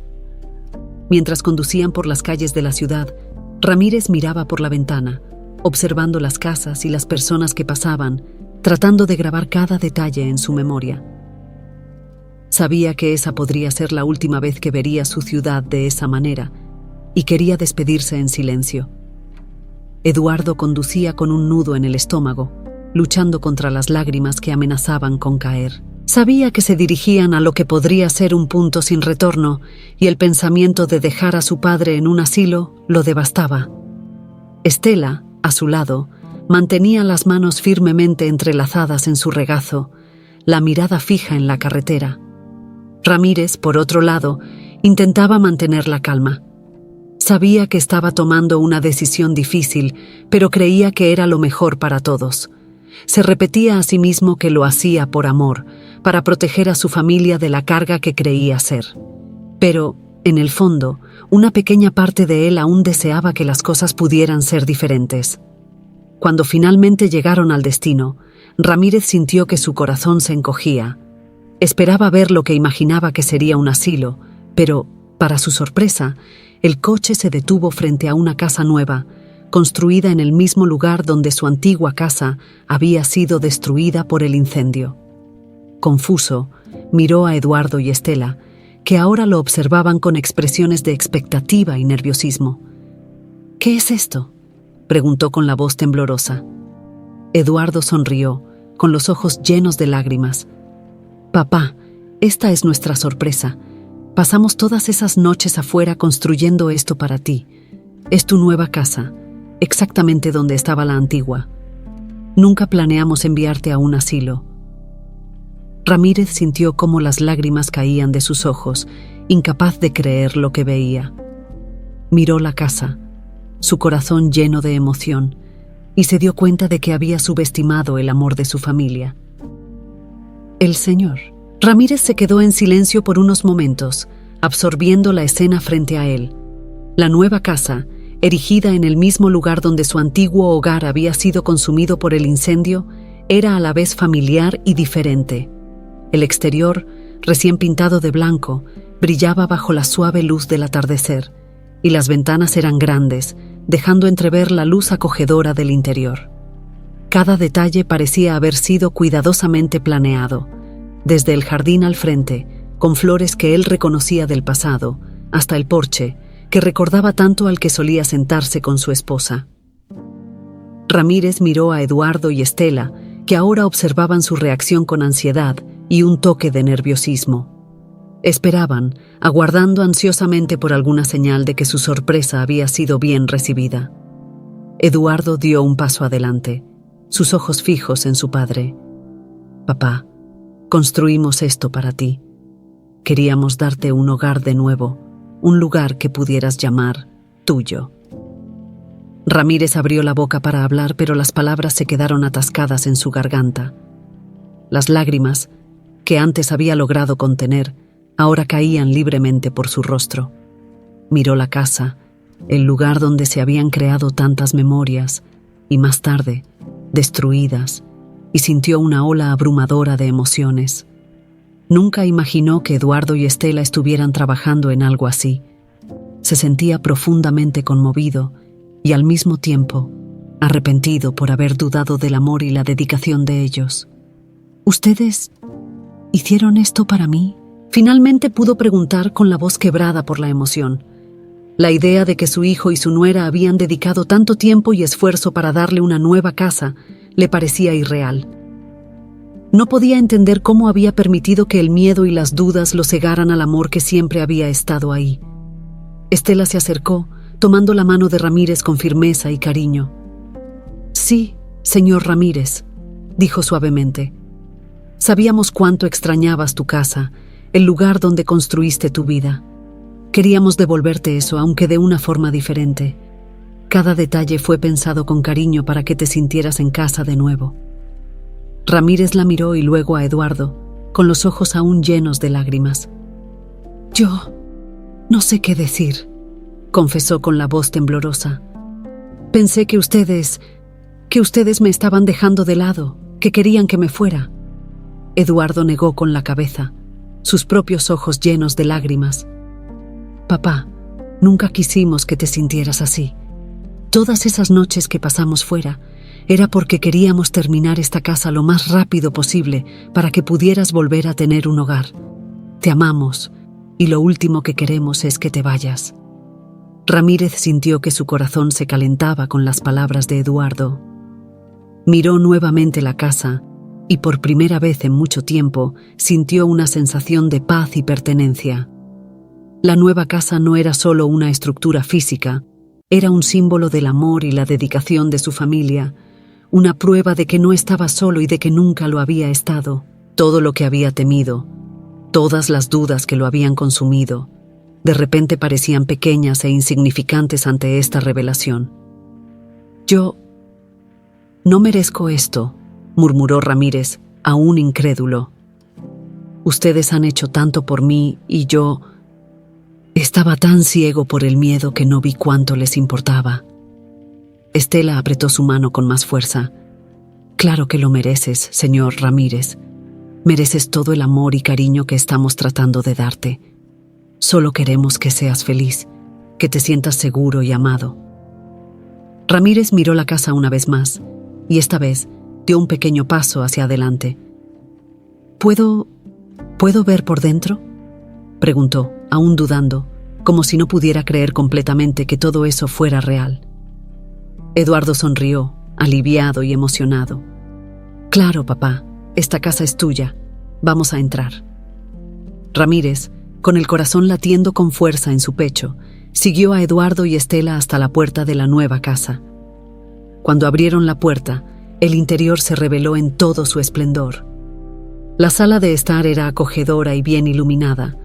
Mientras conducían por las calles de la ciudad, Ramírez miraba por la ventana, observando las casas y las personas que pasaban, tratando de grabar cada detalle en su memoria. Sabía que esa podría ser la última vez que vería su ciudad de esa manera, y quería despedirse en silencio. Eduardo conducía con un nudo en el estómago, luchando contra las lágrimas que amenazaban con caer. Sabía que se dirigían a lo que podría ser un punto sin retorno, y el pensamiento de dejar a su padre en un asilo lo devastaba. Estela, a su lado, mantenía las manos firmemente entrelazadas en su regazo, la mirada fija en la carretera. Ramírez, por otro lado, intentaba mantener la calma. Sabía que estaba tomando una decisión difícil, pero creía que era lo mejor para todos. Se repetía a sí mismo que lo hacía por amor, para proteger a su familia de la carga que creía ser. Pero, en el fondo, una pequeña parte de él aún deseaba que las cosas pudieran ser diferentes. Cuando finalmente llegaron al destino, Ramírez sintió que su corazón se encogía. Esperaba ver lo que imaginaba que sería un asilo, Pero, para su sorpresa, el coche se detuvo frente a una casa nueva, construida en el mismo lugar donde su antigua casa había sido destruida por el incendio. Confuso, miró a Eduardo y Estela, que ahora lo observaban con expresiones de expectativa y nerviosismo. «¿Qué es esto?», preguntó con la voz temblorosa. Eduardo sonrió, con los ojos llenos de lágrimas. «Papá, esta es nuestra sorpresa. Pasamos todas esas noches afuera construyendo esto para ti. Es tu nueva casa, exactamente donde estaba la antigua. Nunca planeamos enviarte a un asilo». Ramírez sintió cómo las lágrimas caían de sus ojos, incapaz de creer lo que veía. Miró la casa, su corazón lleno de emoción, y se dio cuenta de que había subestimado el amor de su familia. El señor. Ramírez se quedó en silencio por unos momentos, absorbiendo la escena frente a él. La nueva casa, erigida en el mismo lugar donde su antiguo hogar había sido consumido por el incendio, era a la vez familiar y diferente. El exterior, recién pintado de blanco, brillaba bajo la suave luz del atardecer, y las ventanas eran grandes, dejando entrever la luz acogedora del interior. Cada detalle parecía haber sido cuidadosamente planeado, desde el jardín al frente, con flores que él reconocía del pasado, hasta el porche, que recordaba tanto al que solía sentarse con su esposa. Ramírez miró a Eduardo y Estela, que ahora observaban su reacción con ansiedad y un toque de nerviosismo. Esperaban, aguardando ansiosamente por alguna señal de que su sorpresa había sido bien recibida. Eduardo dio un paso adelante, sus ojos fijos en su padre. «Papá, construimos esto para ti. Queríamos darte un hogar de nuevo, un lugar que pudieras llamar tuyo». Ramírez abrió la boca para hablar, pero las palabras se quedaron atascadas en su garganta. Las lágrimas, que antes había logrado contener, ahora caían libremente por su rostro. Miró la casa, el lugar donde se habían creado tantas memorias, y más tarde, destruidas, y sintió una ola abrumadora de emociones. Nunca imaginó que Eduardo y Estela estuvieran trabajando en algo así. Se sentía profundamente conmovido y al mismo tiempo arrepentido por haber dudado del amor y la dedicación de ellos. «¿Ustedes hicieron esto para mí?», finalmente pudo preguntar con la voz quebrada por la emoción. La idea de que su hijo y su nuera habían dedicado tanto tiempo y esfuerzo para darle una nueva casa le parecía irreal. No podía entender cómo había permitido que el miedo y las dudas lo cegaran al amor que siempre había estado ahí. Estela se acercó, tomando la mano de Ramírez con firmeza y cariño. «Sí, señor Ramírez», dijo suavemente. «Sabíamos cuánto extrañabas tu casa, el lugar donde construiste tu vida. Queríamos devolverte eso, aunque de una forma diferente. Cada detalle fue pensado con cariño para que te sintieras en casa de nuevo». Ramírez la miró y luego a Eduardo, con los ojos aún llenos de lágrimas. «Yo no sé qué decir», confesó con la voz temblorosa. «Pensé que ustedes me estaban dejando de lado, que querían que me fuera». Eduardo negó con la cabeza, sus propios ojos llenos de lágrimas. «Papá, nunca quisimos que te sintieras así. Todas esas noches que pasamos fuera era porque queríamos terminar esta casa lo más rápido posible para que pudieras volver a tener un hogar. Te amamos y lo último que queremos es que te vayas». Ramírez sintió que su corazón se calentaba con las palabras de Eduardo. Miró nuevamente la casa y por primera vez en mucho tiempo sintió una sensación de paz y pertenencia. La nueva casa no era solo una estructura física, era un símbolo del amor y la dedicación de su familia, una prueba de que no estaba solo y de que nunca lo había estado. Todo lo que había temido, todas las dudas que lo habían consumido, de repente parecían pequeñas e insignificantes ante esta revelación. «Yo no merezco esto», murmuró Ramírez, aún incrédulo. «Ustedes han hecho tanto por mí y yo estaba tan ciego por el miedo que no vi cuánto les importaba». Estela apretó su mano con más fuerza. «Claro que lo mereces, señor Ramírez. Mereces todo el amor y cariño que estamos tratando de darte. Solo queremos que seas feliz, que te sientas seguro y amado. Ramírez miró la casa una vez más, y esta vez dio un pequeño paso hacia adelante. ¿Puedo ver por dentro?», preguntó, aún dudando, como si no pudiera creer completamente que todo eso fuera real. Eduardo sonrió, aliviado y emocionado. «Claro, papá, esta casa es tuya. Vamos a entrar». Ramírez, con el corazón latiendo con fuerza en su pecho, siguió a Eduardo y Estela hasta la puerta de la nueva casa. Cuando abrieron la puerta, el interior se reveló en todo su esplendor. La sala de estar era acogedora y bien iluminada,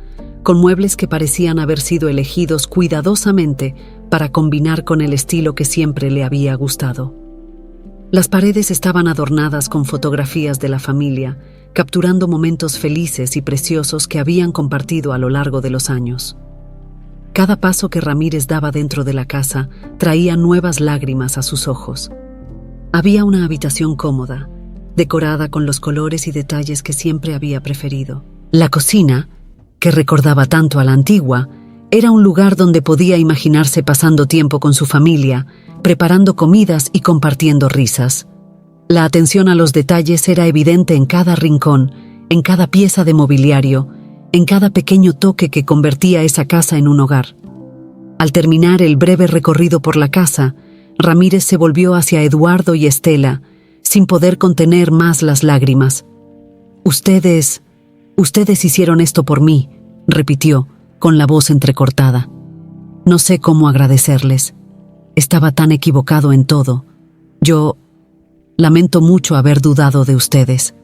con muebles que parecían haber sido elegidos cuidadosamente para combinar con el estilo que siempre le había gustado. Las paredes estaban adornadas con fotografías de la familia, capturando momentos felices y preciosos que habían compartido a lo largo de los años. Cada paso que Ramírez daba dentro de la casa traía nuevas lágrimas a sus ojos. Había una habitación cómoda, decorada con los colores y detalles que siempre había preferido. La cocina, que recordaba tanto a la antigua, era un lugar donde podía imaginarse pasando tiempo con su familia, preparando comidas y compartiendo risas. La atención a los detalles era evidente en cada rincón, en cada pieza de mobiliario, en cada pequeño toque que convertía esa casa en un hogar. Al terminar el breve recorrido por la casa, Ramírez se volvió hacia Eduardo y Estela, sin poder contener más las lágrimas. Ustedes hicieron esto por mí», repitió, con la voz entrecortada. «No sé cómo agradecerles. Estaba tan equivocado en todo. Yo lamento mucho haber dudado de ustedes».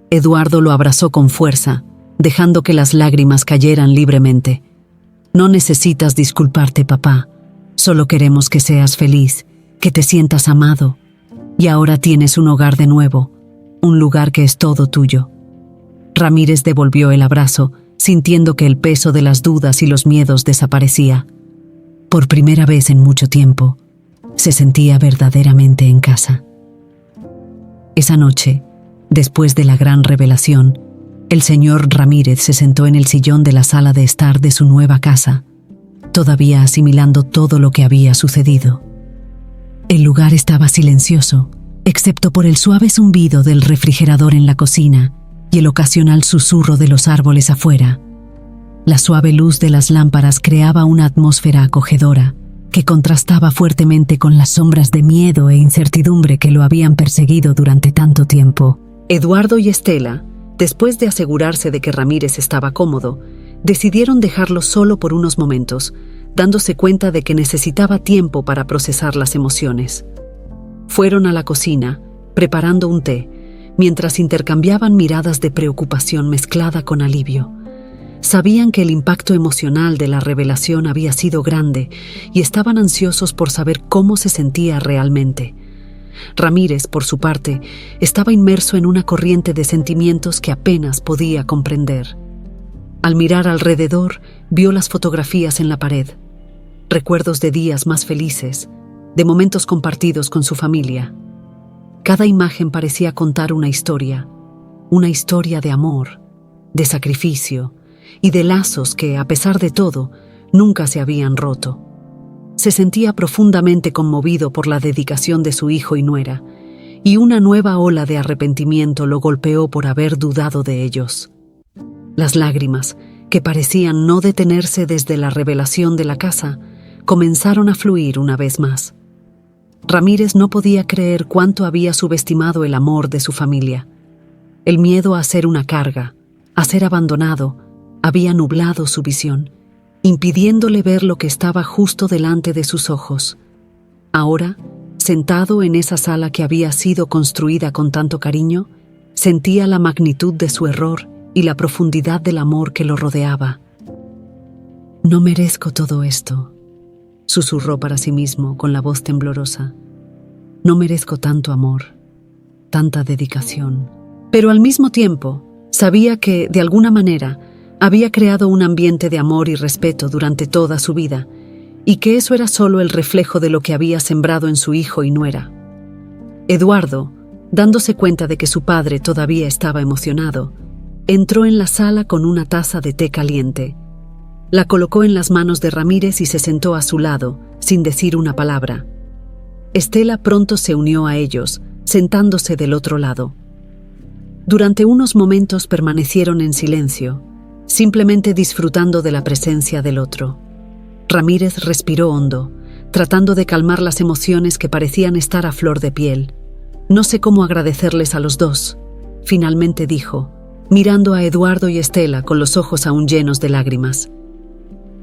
Eduardo lo abrazó con fuerza, dejando que las lágrimas cayeran libremente. «No necesitas disculparte, papá. Solo queremos que seas feliz, que te sientas amado. Y ahora tienes un hogar de nuevo, un lugar que es todo tuyo». Ramírez devolvió el abrazo, sintiendo que el peso de las dudas y los miedos desaparecía. Por primera vez en mucho tiempo, se sentía verdaderamente en casa. Esa noche, después de la gran revelación, el señor Ramírez se sentó en el sillón de la sala de estar de su nueva casa, todavía asimilando todo lo que había sucedido. El lugar estaba silencioso, excepto por el suave zumbido del refrigerador en la cocina y el ocasional susurro de los árboles afuera. La suave luz de las lámparas creaba una atmósfera acogedora que contrastaba fuertemente con las sombras de miedo e incertidumbre que lo habían perseguido durante tanto tiempo. Eduardo y Estela, después de asegurarse de que Ramírez estaba cómodo, decidieron dejarlo solo por unos momentos, dándose cuenta de que necesitaba tiempo para procesar las emociones. Fueron a la cocina, preparando un té, mientras intercambiaban miradas de preocupación mezclada con alivio. Sabían que el impacto emocional de la revelación había sido grande y estaban ansiosos por saber cómo se sentía realmente. Ramírez, por su parte, estaba inmerso en una corriente de sentimientos que apenas podía comprender. Al mirar alrededor, vio las fotografías en la pared, recuerdos de días más felices, de momentos compartidos con su familia. Cada imagen parecía contar una historia de amor, de sacrificio y de lazos que, a pesar de todo, nunca se habían roto. Se sentía profundamente conmovido por la dedicación de su hijo y nuera, y una nueva ola de arrepentimiento lo golpeó por haber dudado de ellos. Las lágrimas, que parecían no detenerse desde la revelación de la casa, comenzaron a fluir una vez más. Ramírez no podía creer cuánto había subestimado el amor de su familia. El miedo a ser una carga, a ser abandonado, había nublado su visión, impidiéndole ver lo que estaba justo delante de sus ojos. Ahora, sentado en esa sala que había sido construida con tanto cariño, sentía la magnitud de su error y la profundidad del amor que lo rodeaba. «No merezco todo esto», susurró para sí mismo con la voz temblorosa. «No merezco tanto amor, tanta dedicación». Pero al mismo tiempo, sabía que, de alguna manera, había creado un ambiente de amor y respeto durante toda su vida, y que eso era solo el reflejo de lo que había sembrado en su hijo y nuera. Eduardo, dándose cuenta de que su padre todavía estaba emocionado, entró en la sala con una taza de té caliente. La colocó en las manos de Ramírez y se sentó a su lado, sin decir una palabra. Estela pronto se unió a ellos, sentándose del otro lado. Durante unos momentos permanecieron en silencio, simplemente disfrutando de la presencia del otro. Ramírez respiró hondo, tratando de calmar las emociones que parecían estar a flor de piel. «No sé cómo agradecerles a los dos», finalmente dijo, mirando a Eduardo y Estela con los ojos aún llenos de lágrimas.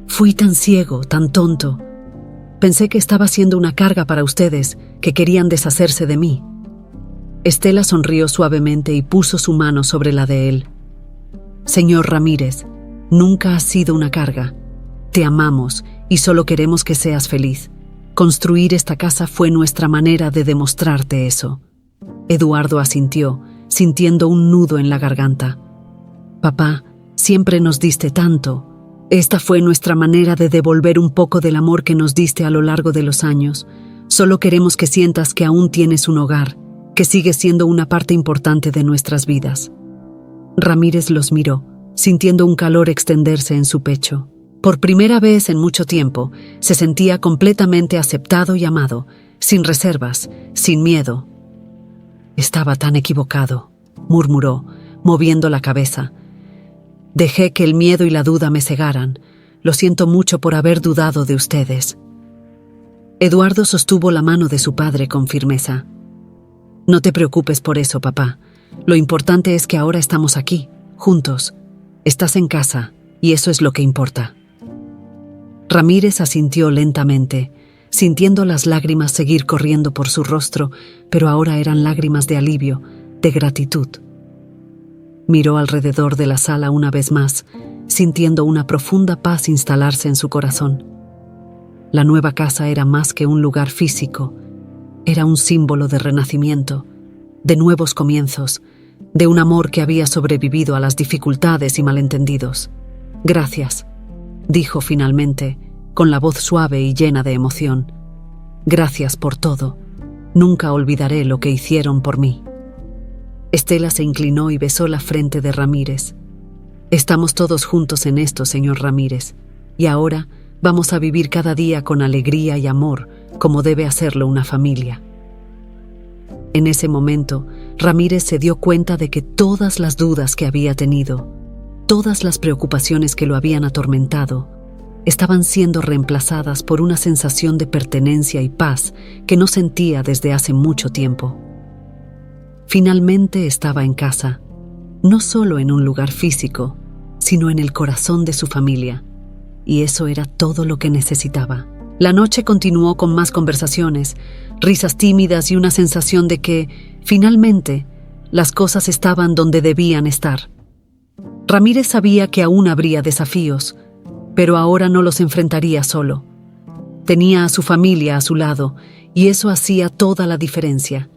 «Fui tan ciego, tan tonto. Pensé que estaba siendo una carga para ustedes, que querían deshacerse de mí». Estela sonrió suavemente y puso su mano sobre la de él. «Señor Ramírez, nunca has sido una carga. Te amamos y solo queremos que seas feliz. Construir esta casa fue nuestra manera de demostrarte eso». Eduardo asintió, sintiendo un nudo en la garganta. «Papá, siempre nos diste tanto. Esta fue nuestra manera de devolver un poco del amor que nos diste a lo largo de los años. Solo queremos que sientas que aún tienes un hogar, que sigue siendo una parte importante de nuestras vidas». Ramírez los miró, sintiendo un calor extenderse en su pecho. Por primera vez en mucho tiempo, se sentía completamente aceptado y amado, sin reservas, sin miedo. «Estaba tan equivocado», murmuró, moviendo la cabeza. «Dejé que el miedo y la duda me cegaran. Lo siento mucho por haber dudado de ustedes». Eduardo sostuvo la mano de su padre con firmeza. «No te preocupes por eso, papá. Lo importante es que ahora estamos aquí, juntos. Estás en casa, y eso es lo que importa». Ramírez asintió lentamente, sintiendo las lágrimas seguir corriendo por su rostro, pero ahora eran lágrimas de alivio, de gratitud. Miró alrededor de la sala una vez más, sintiendo una profunda paz instalarse en su corazón. La nueva casa era más que un lugar físico, era un símbolo de renacimiento, de nuevos comienzos, de un amor que había sobrevivido a las dificultades y malentendidos. «Gracias», dijo finalmente, con la voz suave y llena de emoción. «Gracias por todo. Nunca olvidaré lo que hicieron por mí». Estela se inclinó y besó la frente de Ramírez. «Estamos todos juntos en esto, señor Ramírez, y ahora vamos a vivir cada día con alegría y amor, como debe hacerlo una familia». En ese momento, Ramírez se dio cuenta de que todas las dudas que había tenido, todas las preocupaciones que lo habían atormentado, estaban siendo reemplazadas por una sensación de pertenencia y paz que no sentía desde hace mucho tiempo. Finalmente estaba en casa, no solo en un lugar físico, sino en el corazón de su familia, y eso era todo lo que necesitaba. La noche continuó con más conversaciones, risas tímidas y una sensación de que, finalmente, las cosas estaban donde debían estar. Ramírez sabía que aún habría desafíos, pero ahora no los enfrentaría solo. Tenía a su familia a su lado, y eso hacía toda la diferencia.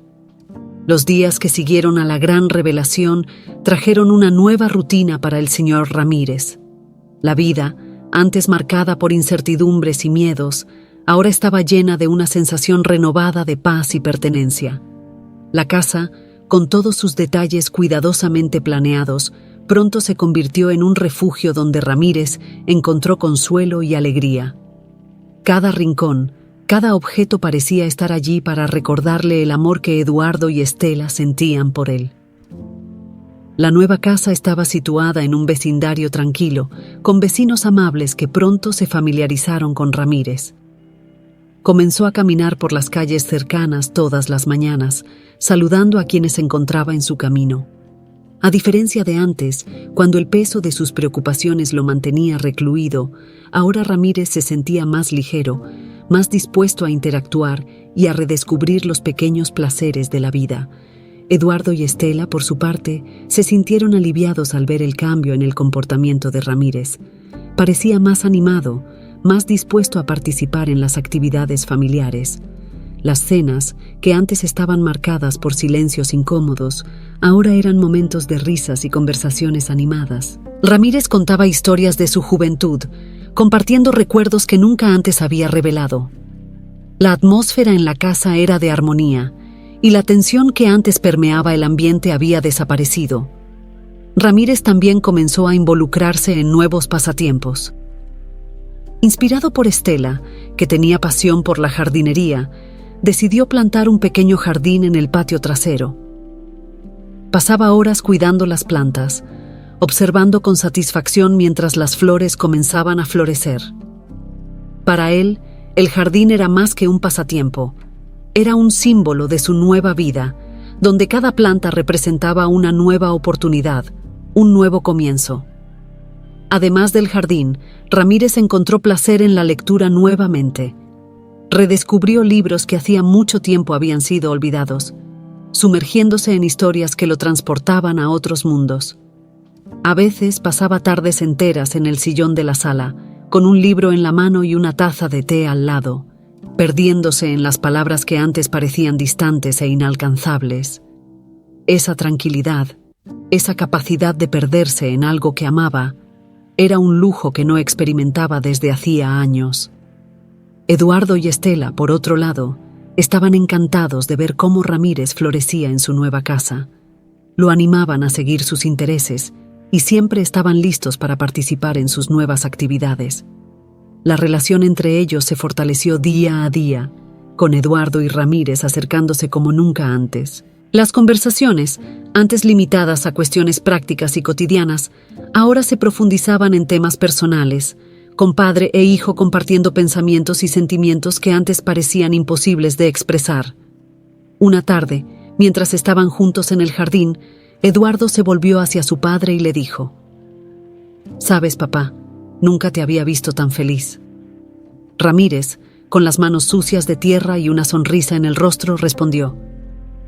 Los días que siguieron a la gran revelación trajeron una nueva rutina para el señor Ramírez. La vida, antes marcada por incertidumbres y miedos, ahora estaba llena de una sensación renovada de paz y pertenencia. La casa, con todos sus detalles cuidadosamente planeados, pronto se convirtió en un refugio donde Ramírez encontró consuelo y alegría. Cada rincón, cada objeto parecía estar allí para recordarle el amor que Eduardo y Estela sentían por él. La nueva casa estaba situada en un vecindario tranquilo, con vecinos amables que pronto se familiarizaron con Ramírez. Comenzó a caminar por las calles cercanas todas las mañanas, saludando a quienes encontraba en su camino. A diferencia de antes, cuando el peso de sus preocupaciones lo mantenía recluido, ahora Ramírez se sentía más ligero, más dispuesto a interactuar y a redescubrir los pequeños placeres de la vida. Eduardo y Estela, por su parte, se sintieron aliviados al ver el cambio en el comportamiento de Ramírez. Parecía más animado, más dispuesto a participar en las actividades familiares. Las cenas, que antes estaban marcadas por silencios incómodos, ahora eran momentos de risas y conversaciones animadas. Ramírez contaba historias de su juventud, compartiendo recuerdos que nunca antes había revelado. La atmósfera en la casa era de armonía, y la tensión que antes permeaba el ambiente había desaparecido. Ramírez también comenzó a involucrarse en nuevos pasatiempos. Inspirado por Estela, que tenía pasión por la jardinería, decidió plantar un pequeño jardín en el patio trasero. Pasaba horas cuidando las plantas, observando con satisfacción mientras las flores comenzaban a florecer. Para él, el jardín era más que un pasatiempo, era un símbolo de su nueva vida, donde cada planta representaba una nueva oportunidad, un nuevo comienzo. Además del jardín, Ramírez encontró placer en la lectura nuevamente. Redescubrió libros que hacía mucho tiempo habían sido olvidados, sumergiéndose en historias que lo transportaban a otros mundos. A veces pasaba tardes enteras en el sillón de la sala, con un libro en la mano y una taza de té al lado, perdiéndose en las palabras que antes parecían distantes e inalcanzables. Esa tranquilidad, esa capacidad de perderse en algo que amaba, era un lujo que no experimentaba desde hacía años. Eduardo y Estela, por otro lado, estaban encantados de ver cómo Ramírez florecía en su nueva casa. Lo animaban a seguir sus intereses y siempre estaban listos para participar en sus nuevas actividades. La relación entre ellos se fortaleció día a día, con Eduardo y Ramírez acercándose como nunca antes. Las conversaciones, antes limitadas a cuestiones prácticas y cotidianas, ahora se profundizaban en temas personales, con padre e hijo compartiendo pensamientos y sentimientos que antes parecían imposibles de expresar. Una tarde, mientras estaban juntos en el jardín, Eduardo se volvió hacia su padre y le dijo: «Sabes, papá, nunca te había visto tan feliz». Ramírez, con las manos sucias de tierra y una sonrisa en el rostro, respondió: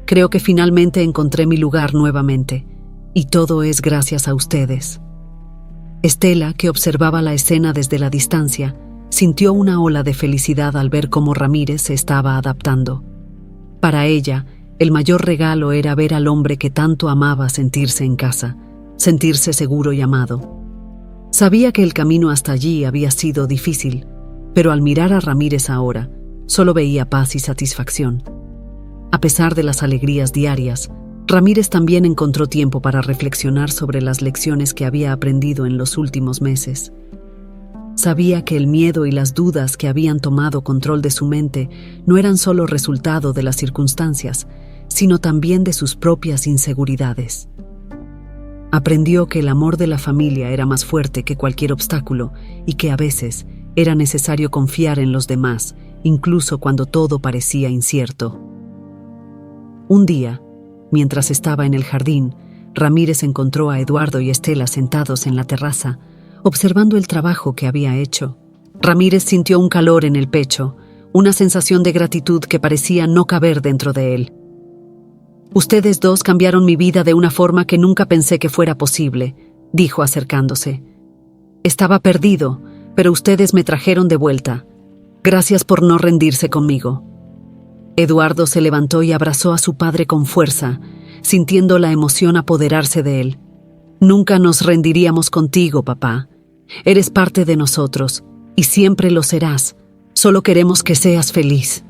«Creo que finalmente encontré mi lugar nuevamente, y todo es gracias a ustedes». Estela, que observaba la escena desde la distancia, sintió una ola de felicidad al ver cómo Ramírez se estaba adaptando. Para ella, el mayor regalo era ver al hombre que tanto amaba sentirse en casa, sentirse seguro y amado. Sabía que el camino hasta allí había sido difícil, pero al mirar a Ramírez ahora, solo veía paz y satisfacción. A pesar de las alegrías diarias, Ramírez también encontró tiempo para reflexionar sobre las lecciones que había aprendido en los últimos meses. Sabía que el miedo y las dudas que habían tomado control de su mente no eran solo resultado de las circunstancias, sino también de sus propias inseguridades. Aprendió que el amor de la familia era más fuerte que cualquier obstáculo y que a veces era necesario confiar en los demás, incluso cuando todo parecía incierto. Un día, mientras estaba en el jardín, Ramírez encontró a Eduardo y Estela sentados en la terraza, observando el trabajo que había hecho. Ramírez sintió un calor en el pecho, una sensación de gratitud que parecía no caber dentro de él. «Ustedes dos cambiaron mi vida de una forma que nunca pensé que fuera posible», dijo acercándose. «Estaba perdido, pero ustedes me trajeron de vuelta. Gracias por no rendirse conmigo». Eduardo se levantó y abrazó a su padre con fuerza, sintiendo la emoción apoderarse de él. «Nunca nos rendiríamos contigo, papá. Eres parte de nosotros, y siempre lo serás. Solo queremos que seas feliz».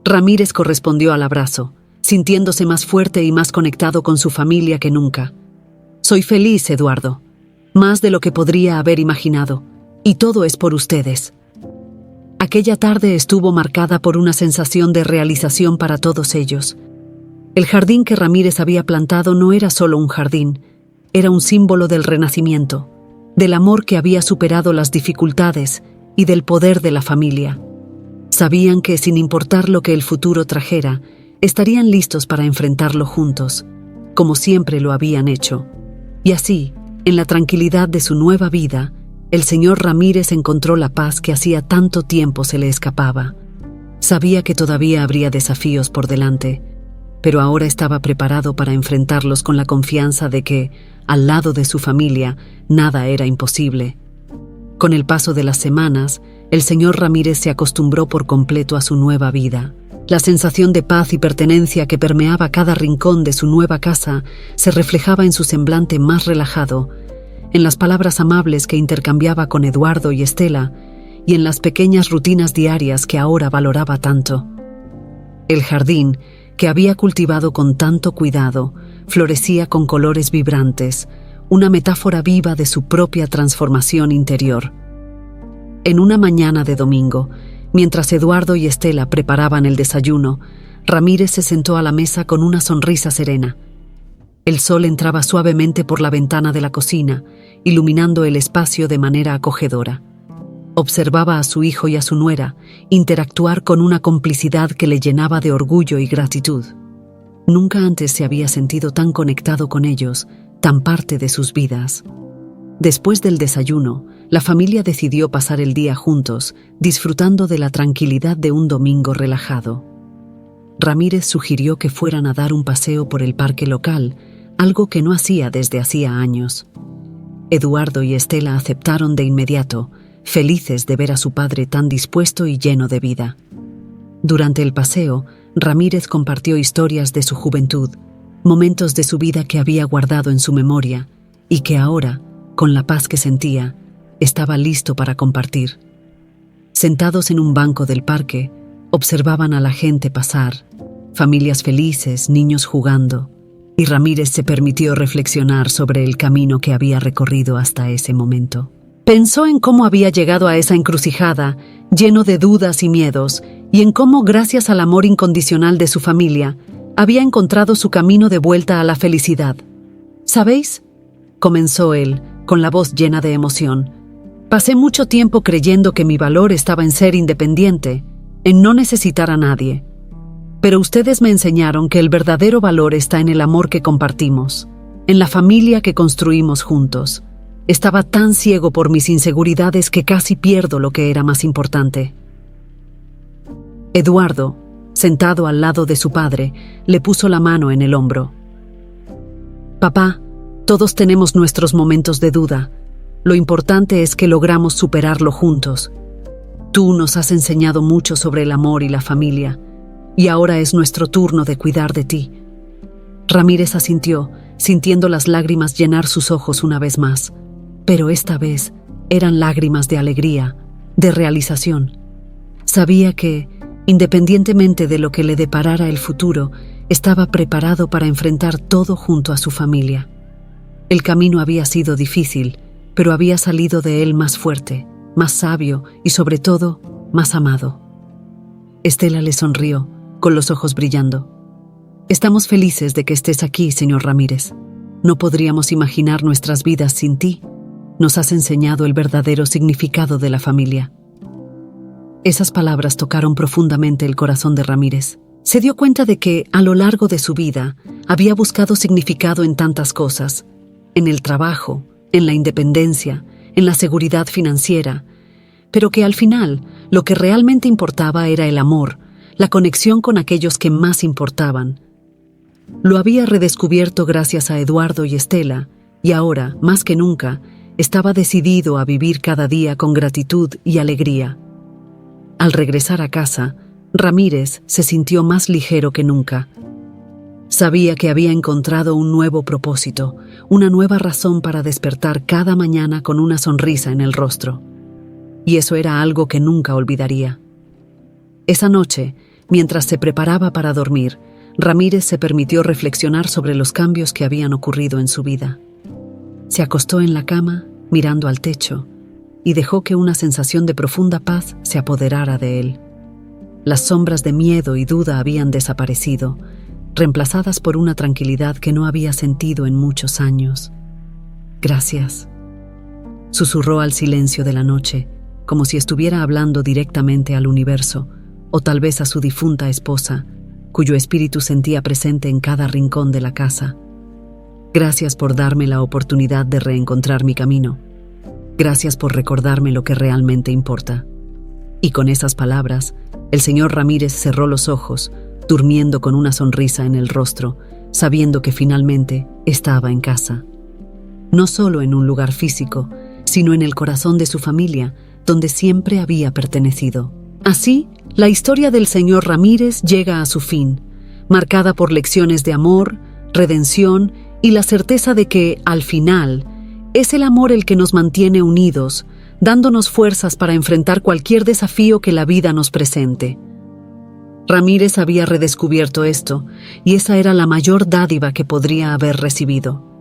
Ramírez correspondió al abrazo, sintiéndose más fuerte y más conectado con su familia que nunca. «Soy feliz, Eduardo, más de lo que podría haber imaginado, y todo es por ustedes». Aquella tarde estuvo marcada por una sensación de realización para todos ellos. El jardín que Ramírez había plantado no era solo un jardín, era un símbolo del renacimiento, del amor que había superado las dificultades y del poder de la familia. Sabían que, sin importar lo que el futuro trajera, estarían listos para enfrentarlo juntos, como siempre lo habían hecho. Y así, en la tranquilidad de su nueva vida, el señor Ramírez encontró la paz que hacía tanto tiempo se le escapaba. Sabía que todavía habría desafíos por delante, pero ahora estaba preparado para enfrentarlos con la confianza de que, al lado de su familia, nada era imposible. Con el paso de las semanas, el señor Ramírez se acostumbró por completo a su nueva vida. La sensación de paz y pertenencia que permeaba cada rincón de su nueva casa se reflejaba en su semblante más relajado, en las palabras amables que intercambiaba con Eduardo y Estela, y en las pequeñas rutinas diarias que ahora valoraba tanto. El jardín, que había cultivado con tanto cuidado, florecía con colores vibrantes, una metáfora viva de su propia transformación interior. En una mañana de domingo, mientras Eduardo y Estela preparaban el desayuno, Ramírez se sentó a la mesa con una sonrisa serena. El sol entraba suavemente por la ventana de la cocina, iluminando el espacio de manera acogedora. Observaba a su hijo y a su nuera interactuar con una complicidad que le llenaba de orgullo y gratitud. Nunca antes se había sentido tan conectado con ellos, tan parte de sus vidas. Después del desayuno, la familia decidió pasar el día juntos, disfrutando de la tranquilidad de un domingo relajado. Ramírez sugirió que fueran a dar un paseo por el parque local, algo que no hacía desde hacía años. Eduardo y Estela aceptaron de inmediato, felices de ver a su padre tan dispuesto y lleno de vida. Durante el paseo, Ramírez compartió historias de su juventud, momentos de su vida que había guardado en su memoria y que ahora, con la paz que sentía, estaba listo para compartir. Sentados en un banco del parque, observaban a la gente pasar, familias felices, niños jugando, y Ramírez se permitió reflexionar sobre el camino que había recorrido hasta ese momento. Pensó en cómo había llegado a esa encrucijada, lleno de dudas y miedos, y en cómo, gracias al amor incondicional de su familia, había encontrado su camino de vuelta a la felicidad. ¿Sabéis?, comenzó él, con la voz llena de emoción. Pasé mucho tiempo creyendo que mi valor estaba en ser independiente, en no necesitar a nadie. Pero ustedes me enseñaron que el verdadero valor está en el amor que compartimos, en la familia que construimos juntos. Estaba tan ciego por mis inseguridades que casi pierdo lo que era más importante. Eduardo, sentado al lado de su padre, le puso la mano en el hombro. Papá, todos tenemos nuestros momentos de duda. Lo importante es que logramos superarlo juntos. Tú nos has enseñado mucho sobre el amor y la familia, y ahora es nuestro turno de cuidar de ti. Ramírez asintió, sintiendo las lágrimas llenar sus ojos una vez más. Pero esta vez eran lágrimas de alegría, de realización. Sabía que, independientemente de lo que le deparara el futuro, estaba preparado para enfrentar todo junto a su familia. El camino había sido difícil, pero había salido de él más fuerte, más sabio y, sobre todo, más amado. Estela le sonrió, con los ojos brillando. Estamos felices de que estés aquí, señor Ramírez. No podríamos imaginar nuestras vidas sin ti. Nos has enseñado el verdadero significado de la familia. Esas palabras tocaron profundamente el corazón de Ramírez. Se dio cuenta de que, a lo largo de su vida, había buscado significado en tantas cosas, en el trabajo, en la independencia, en la seguridad financiera, pero que al final lo que realmente importaba era el amor, la conexión con aquellos que más importaban. Lo había redescubierto gracias a Eduardo y Estela, y ahora, más que nunca, estaba decidido a vivir cada día con gratitud y alegría. Al regresar a casa, Ramírez se sintió más ligero que nunca. Sabía que había encontrado un nuevo propósito, una nueva razón para despertar cada mañana con una sonrisa en el rostro. Y eso era algo que nunca olvidaría. Esa noche, mientras se preparaba para dormir, Ramírez se permitió reflexionar sobre los cambios que habían ocurrido en su vida. Se acostó en la cama, mirando al techo, y dejó que una sensación de profunda paz se apoderara de él. Las sombras de miedo y duda habían desaparecido, reemplazadas por una tranquilidad que no había sentido en muchos años. «Gracias», susurró al silencio de la noche, como si estuviera hablando directamente al universo, o tal vez a su difunta esposa, cuyo espíritu sentía presente en cada rincón de la casa. Gracias por darme la oportunidad de reencontrar mi camino. Gracias por recordarme lo que realmente importa. Y con esas palabras, el señor Ramírez cerró los ojos, durmiendo con una sonrisa en el rostro, sabiendo que finalmente estaba en casa. No solo en un lugar físico, sino en el corazón de su familia, donde siempre había pertenecido. Así, la historia del señor Ramírez llega a su fin, marcada por lecciones de amor, redención y la certeza de que, al final, es el amor el que nos mantiene unidos, dándonos fuerzas para enfrentar cualquier desafío que la vida nos presente. Ramírez había redescubierto esto, y esa era la mayor dádiva que podría haber recibido.